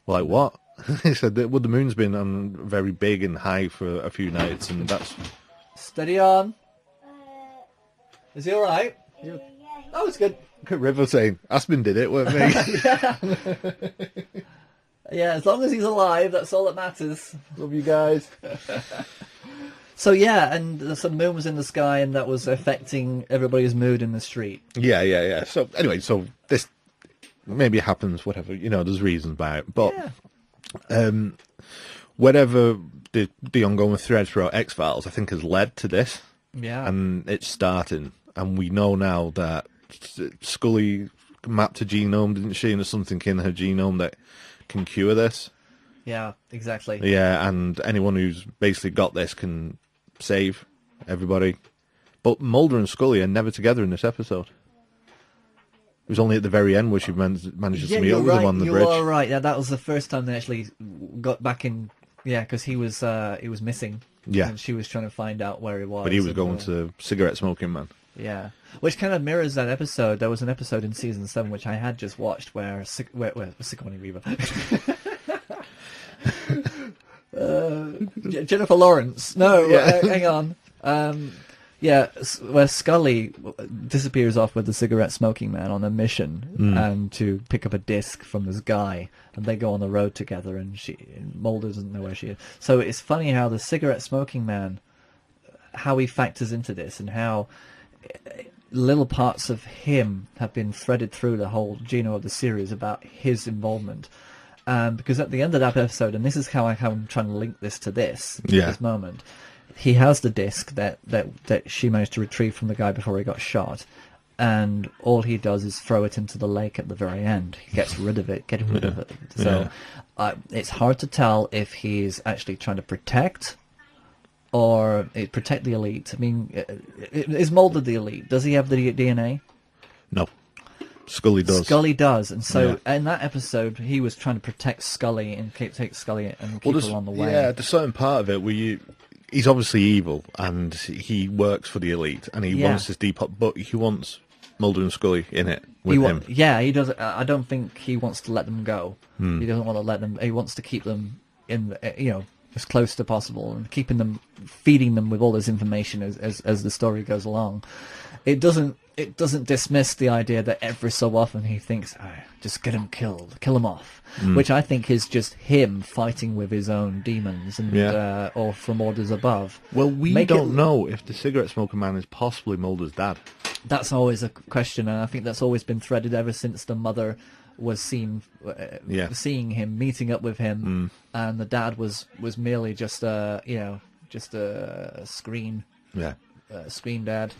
We're like, what? He said, "Well, the moon's been very big and high for a few nights, and that's." Steady on. Is he all right? Oh, it's good. Look at River saying, "Aspen did it, weren't me?" Yeah, as long as he's alive, that's all that matters. Love you guys. So yeah, and the moon was in the sky, and that was affecting everybody's mood in the street. Yeah. So anyway, this maybe it happens, whatever. There's reasons by it, but whatever the ongoing thread throughout X-Files, I think, has led to this. Yeah, and it's starting, and we know now that Scully mapped a genome, didn't she? And there's something in her genome that can cure this. Yeah, exactly. Yeah, and anyone who's basically got this can save everybody. But Mulder and Scully are never together in this episode. It was only at the very end where she managed to meet up with him on the bridge. You are right. Yeah, that was the first time they actually got back in. Yeah, because he was missing. Yeah, and she was trying to find out where he was. But he was going to cigarette smoking man. Yeah, which kind of mirrors that episode. There was an episode in season 7 which I had just watched where Sigourney Weaver. Jennifer Lawrence. No, hang on. Where Scully disappears off with the cigarette smoking man on a mission and to pick up a disc from this guy, and they go on the road together, and Mulder doesn't know where she is. So it's funny how the cigarette smoking man, how he factors into this, and how little parts of him have been threaded through the whole genome of the series about his involvement. Because at the end of that episode, and this is how I'm trying to link this to this moment, he has the disc that she managed to retrieve from the guy before he got shot, and all he does is throw it into the lake at the very end. He gets rid of it, getting rid of it. So it's hard to tell if he's actually trying to protect or protect the elite. I mean, is Mulder the elite? Does he have the DNA? No. Scully does. Scully does, and so in that episode, he was trying to protect Scully and take Scully and keep her on the way. Yeah, there's certain part of it where he's obviously evil, and he works for the elite, and he wants this deep, but he wants Mulder and Scully in it with him. Yeah, he does. I don't think he wants to let them go. He doesn't want to let them. He wants to keep them in, as close to possible, and feeding them with all this information as the story goes along. It doesn't dismiss the idea that every so often he thinks, just get him killed, kill him off, which I think is just him fighting with his own demons and or from orders above. Well, we don't know if the cigarette smoking man is possibly Mulder's dad. That's always a question, and I think that's always been threaded ever since the mother was seeing him, meeting up with him, and the dad was merely just a screen. Yeah. Screen dad.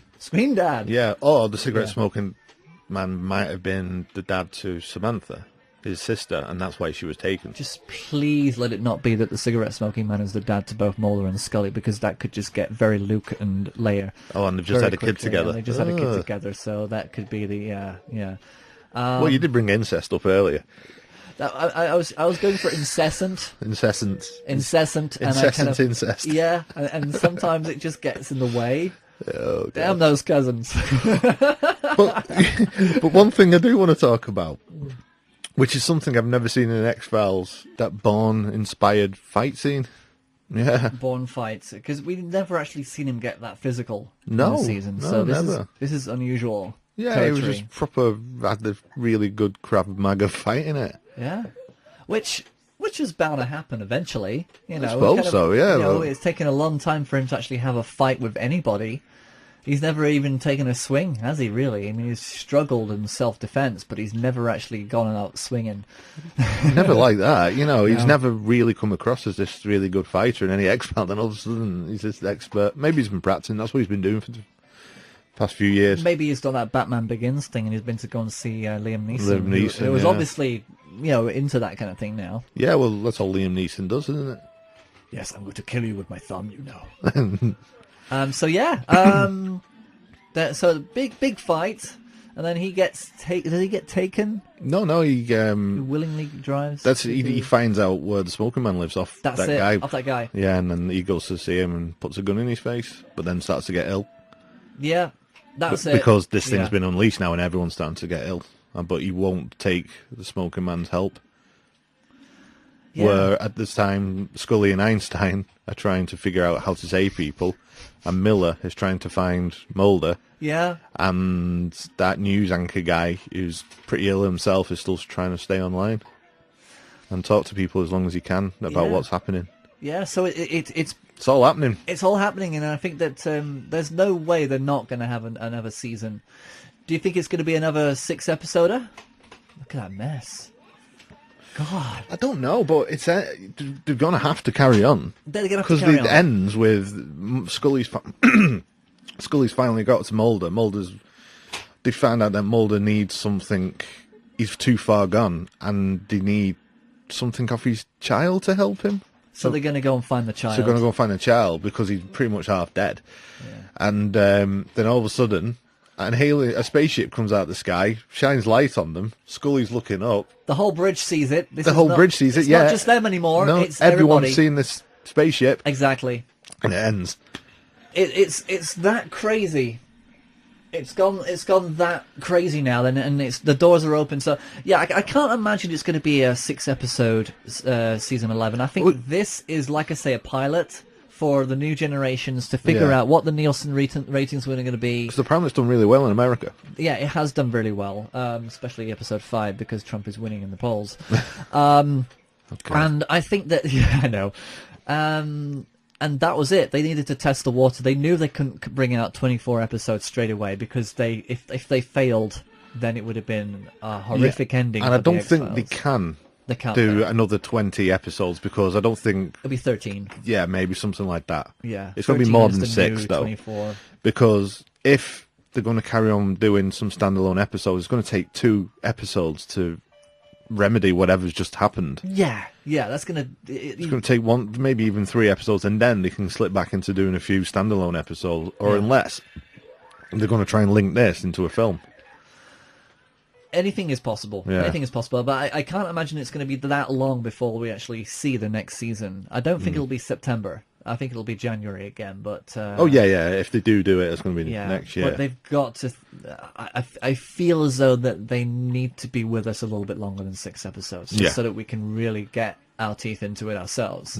Yeah, or the cigarette smoking man might have been the dad to Samantha, his sister, and that's why she was taken. Just please let it not be that the cigarette smoking man is the dad to both Mulder and Scully, because that could just get very Luke and Leia. Oh, and they've just had a kid together. They just had a kid together, so that could be the well, you did bring incest up earlier. I was going for incessant, and incest. Yeah, and sometimes it just gets in the way. Oh, damn those cousins. but one thing I do want to talk about, which is something I've never seen in X-Files, that Bourne-inspired fight scene. Yeah, Bourne fights, because we've never actually seen him get that physical in the season. No, so never. This is unusual. Yeah, territory. it was just proper. Had the really good Krav Maga fight in it. Yeah, which which is bound to happen eventually. You know, suppose so, yeah, You know, well- it's taken a long time for him to actually have a fight with anybody. He's never even taken a swing, has he, really? I mean, he's struggled in self-defense, but he's never actually gone out swinging. Never like that, you know. He's No. never really come across as this really good fighter in any X-Files, then all of a sudden he's this expert. Maybe he's been practicing, that's what he's been doing for the past few years. Maybe he's done that Batman Begins thing and he's been to go and see Liam Neeson. Liam Neeson, who was yeah. obviously, you know, into that kind of thing now. Yeah, well, that's all Liam Neeson does, isn't it? Yes, I'm going to kill you with my thumb, you know. So yeah, so big fight, and then he gets does he get taken? No, he He willingly drives. he finds out where the smoking man lives off That's that it, guy. off that guy. Yeah, and then he goes to see him and puts a gun in his face, but then starts to get ill. Yeah, that's it. Because this thing's Yeah. been unleashed now and everyone's starting to get ill. But he won't take the smoking man's help. Yeah. Where at this time, Scully and Einstein are trying to figure out how to save people, and Miller is trying to find Mulder. Yeah. And that news anchor guy, who's pretty ill himself, is still trying to stay online and talk to people as long as he can about Yeah. what's happening. Yeah, so it's all happening. It's all happening, and I think that there's no way they're not going to have another season. Do you think it's going to be another 6-episoder? Look at that mess. God. I don't know, but it's they're going to have to carry on. They're going to have to Because carry it on. ends with Scully's Scully's finally got to Mulder. They found out that Mulder needs something. He's too far gone, and they need something off his child to help him. So they're going to go and find the child. So they're going to go find the child because he's pretty much half dead. Yeah. And then all of a sudden, a spaceship comes out of the sky, shines light on them. Scully's looking up. The whole bridge sees it. The whole bridge sees it, It's yeah. not just them anymore. No, it's everyone's everybody. seen this spaceship. Exactly. And it ends. It's that crazy. It's gone that crazy now. Then, and the doors are open. So yeah, I can't imagine it's going to be a 6-episode season 11. I think this is, like I say, a pilot for the new generations to figure out what the Nielsen ratings were going to be. Because apparently it's done really well in America. Yeah, it has done really well, especially episode 5 because Trump is winning in the polls. And I think that I know. And that was it. They needed to test the water. They knew they couldn't bring out 24 episodes straight away because if they failed, then it would have been a horrific ending. And I for the don't think X-Files. they can can't do another 20 episodes because I don't think... It'll be 13. Yeah, maybe something like that. Yeah. It's going to be more 13 than is the 6, new though. 24. Because if they're going to carry on doing some standalone episodes, it's going to take 2 episodes to remedy whatever's just happened. Yeah, that's going to... It's going to take maybe even 3 episodes, and then they can slip back into doing a few standalone episodes, or unless they're going to try and link this into a film. Anything is possible. Yeah. Anything is possible, but I can't imagine it's going to be that long before we actually see the next season. I don't think it'll be September. I think it'll be January again, but... Oh, yeah. If they do it, it's going to be next year. But they've got to... I feel as though that they need to be with us a little bit longer than 6 episodes, just so that we can really get our teeth into it ourselves.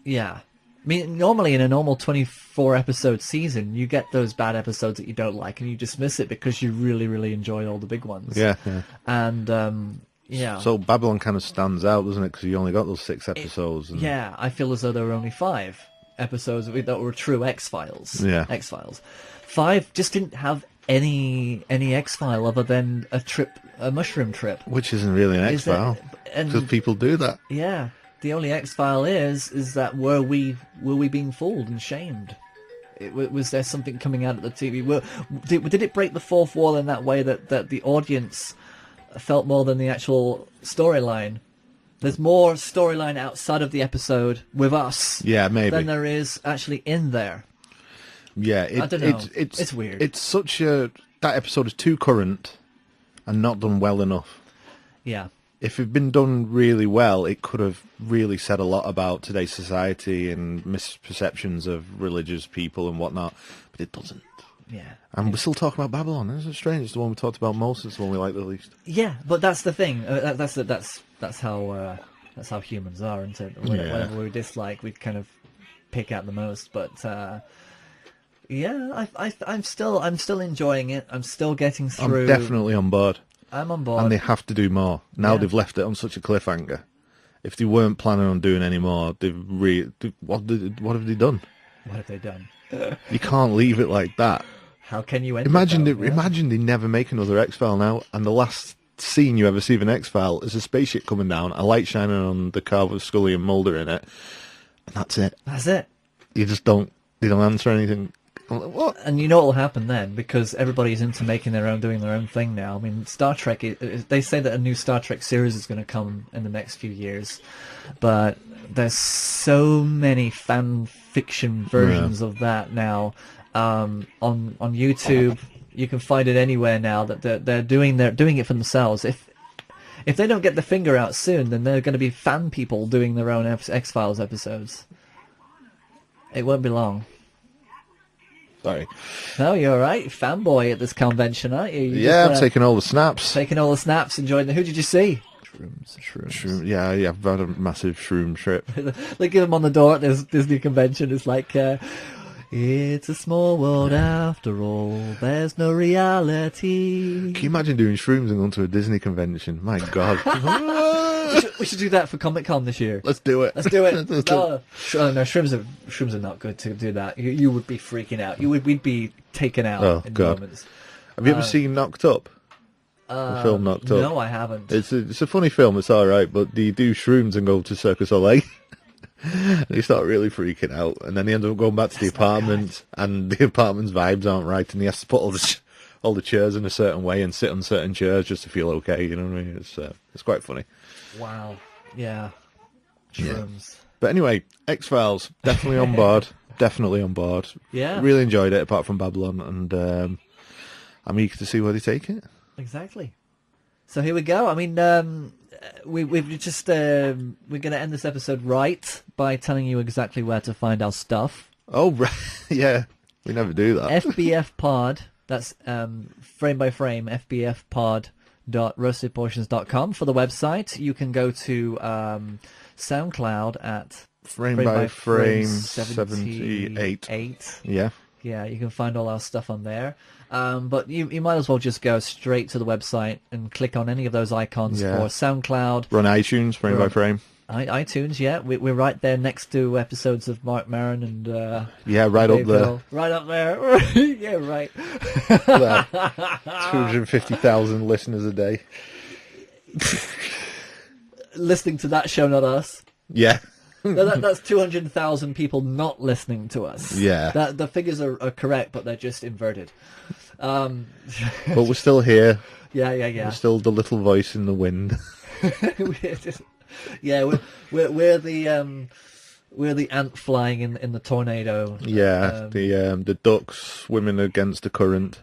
Yeah. I mean, normally in a normal 24-episode season, you get those bad episodes that you don't like, and you dismiss it because you really, really enjoy all the big ones. Yeah. And... yeah. So Babylon kind of stands out, doesn't it? Because you only got those 6 episodes. Yeah, I feel as though there were only 5 episodes that were true X-Files. Yeah. X-Files. 5 just didn't have any X-File other than a mushroom trip. Which isn't really an X-File. Because people do that. Yeah. The only X-File is that were we being fooled and shamed? Was there something coming out of the TV? Did it break the fourth wall in that way that the audience felt more than the actual storyline? There's more storyline outside of the episode with us than there is actually in there. Yeah, I don't know. It's weird. It's such a... That episode is too current and not done well enough. Yeah. If it had been done really well, it could have really said a lot about today's society and misperceptions of religious people and whatnot, but it doesn't. Yeah. And we're still talking about Babylon. Isn't it strange? It's the one we talked about most. It's the one we like the least. Yeah, but that's the thing. That's how humans are, isn't it? Whatever we dislike, we kind of pick out the most. But yeah, I'm still enjoying it. I'm still getting through. I'm definitely on board. I'm on board. And they have to do more. Now Yeah. they've left it on such a cliffhanger. If they weren't planning on doing any more, what have they done? What have they done? You can't leave it like that. How can you end Imagine it, though? imagine they never make another X-File now, and the last scene you ever see of an X-File is a spaceship coming down, a light shining on the car with Scully and Mulder in it, and that's it. That's it. You just don't answer anything. What? And you know what will happen then, because everybody's into doing their own thing now. I mean, Star Trek, they say that a new Star Trek series is going to come in the next few years, but there's so many fan fiction versions of that now on YouTube. You can find it anywhere now that they're doing it for themselves. If they don't get the finger out soon, then they're going to be fan people doing their own X-Files episodes. It won't be long. Sorry. No, you're all right. Fanboy at this convention, aren't you? I'm taking all the snaps. Taking all the snaps, enjoying Who did you see? Shrooms. Yeah, I've had a massive shroom trip. They give them on the door at this Disney convention. It's like, it's a small world after all. There's no reality. Can you imagine doing shrooms and going to a Disney convention? My God. we should do that for Comic-Con this year. Let's do it. Let's do it. No, shrooms are not good to do that. You would be freaking out. We'd be taken out in moments. Have you ever seen Knocked Up? The film Knocked Up? No, I haven't. It's a funny film, it's alright, but they do shrooms and go to Circus Soleil. And they start really freaking out, and then they end up going back to the apartment, and the apartment's vibes aren't right, and he has to put all the chairs in a certain way and sit on certain chairs just to feel okay, you know what I mean? It's quite funny. Wow. Yeah. Shrooms. Yeah. But anyway, X-Files, definitely on board. Definitely on board. Yeah. Really enjoyed it, apart from Babylon, and I'm eager to see where they take it. Exactly. So here we go. I mean, we've just we're going to end this episode right by telling you exactly where to find our stuff. Oh, right. Yeah. We never do that. FBF Pod. That's frame by frame. FBFpod.roastedportions.com for the website. You can go to SoundCloud at frame by frame 78. Yeah. Yeah, you can find all our stuff on there. But you might as well just go straight to the website and click on any of those icons for SoundCloud. We're on iTunes, frame by frame. iTunes, yeah. We're right there next to episodes of Mark Maron and... right up there. Right up there. Yeah, right. 250,000 listeners a day. Listening to that show, not us. Yeah. That's 200,000 people not listening to us. Yeah. The figures are correct, but they're just inverted. But we're still here. Yeah. We're still the little voice in the wind. we're the ant flying in the tornado. Yeah, the ducks swimming against the current.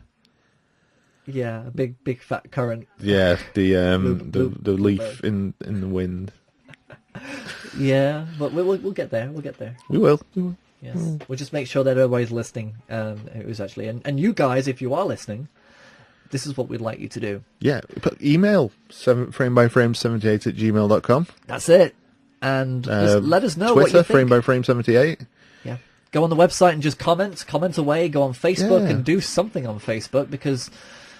Yeah, a big fat current. Yeah, the leaf in the wind. Yeah, but we'll get there. We'll get there. We will. Yes, we'll just make sure that everybody's listening. Who's actually and you guys, if you are listening, this is what we'd like you to do. Yeah, email framebyframe78@gmail.com. That's it. And just let us know Twitter, what you think. framebyframe78. Yeah, go on the website and just comment away. Go on Facebook and do something on Facebook, because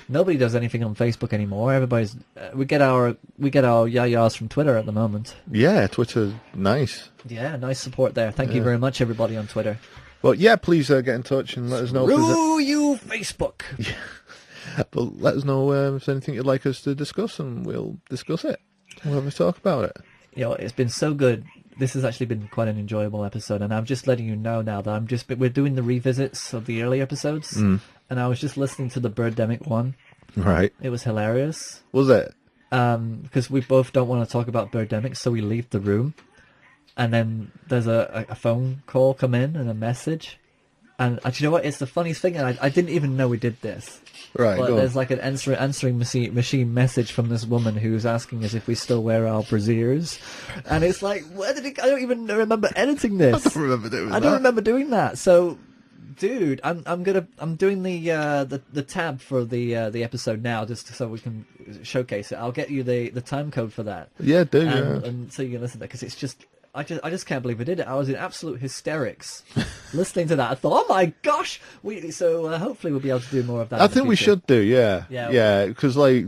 nobody does anything on Facebook anymore. Everybody's we get our yayas from Twitter at the moment. Yeah, Twitter's nice. Yeah, nice support there. Thank you very much, everybody on Twitter. Well, yeah, please get in touch and let us know. Screw you, Facebook. Yeah. But let us know if there's anything you'd like us to discuss, and we'll discuss it. We'll have a talk about it. It's been so good. This has actually been quite an enjoyable episode, and I'm just letting you know now that we're doing the revisits of the early episodes, and I was just listening to the Birdemic one. Right. It was hilarious. Was it? Because we both don't want to talk about Birdemic, so we leave the room, and then there's a phone call come in and a message, and do you know what? It's the funniest thing, and I didn't even know we did this. Right, but there's like an answering machine message from this woman who's asking us if we still wear our brassieres, and it's like, where did it? I don't even remember editing this. I don't remember doing that. I don't remember doing that. So, dude, I'm doing the tab for the episode now, just so we can showcase it. I'll get you the time code for that. Yeah, do and so you can listen to that, because it's just I just can't believe we did it. I was in absolute hysterics listening to that. I thought, oh my gosh! Hopefully we'll be able to do more of that. I think we should do, yeah. Because like,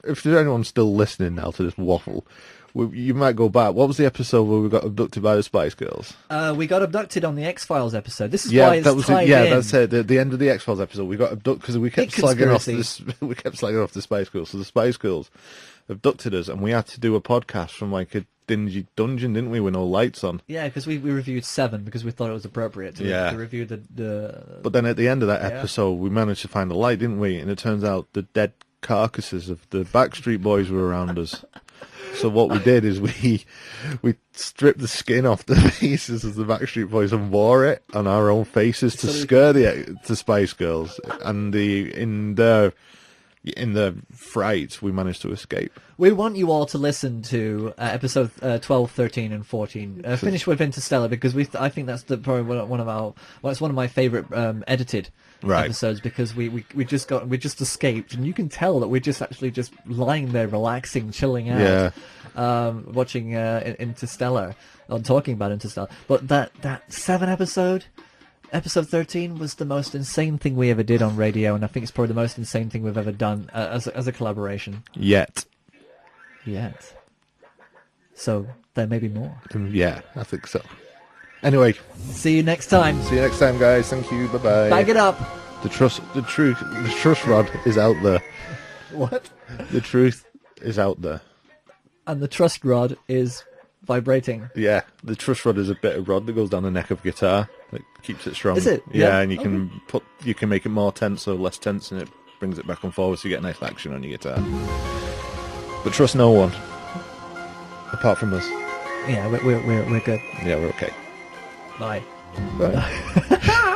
if there's anyone still listening now to this waffle, you might go back. What was the episode where we got abducted by the Spice Girls? We got abducted on the X-Files episode. This is why it's tied in. That's it. The end of the X-Files episode, we got abducted because we kept slagging off the Spice Girls. So the Spice Girls abducted us, and we had to do a podcast from like a dingy dungeon, didn't we, with no lights on? Yeah, because we reviewed 7 because we thought it was appropriate to review the. But then at the end of that episode, we managed to find a light, didn't we? And it turns out the dead carcasses of the Backstreet Boys were around us. So what we did is we stripped the skin off the faces of the Backstreet Boys and wore it on our own faces to scare the Spice Girls. And in the fright, we managed to escape. We want you all to listen to episode 12, 13, and 14. Finish with Interstellar because I think that's probably one of my favourite edited episodes because we just escaped, and you can tell that we're just lying there, relaxing, chilling out, watching Interstellar, or talking about Interstellar. But that 7 episode. Episode 13 was the most insane thing we ever did on radio, and I think it's probably the most insane thing we've ever done as a collaboration. Yet. So there may be more. Yeah, I think so. Anyway. See you next time. See you next time, guys. Thank you. Bye-bye. Bag it up. The truth rod is out there. What? The truth is out there. And the trust rod is vibrating. Yeah, the truss rod is a bit of rod that goes down the neck of a guitar that keeps it strong. Is it? Yeah, and you can make it more tense or less tense, and it brings it back and forward, so you get nice action on your guitar. But trust no one, apart from us. Yeah, we're good. Yeah, we're okay. Bye. Bye.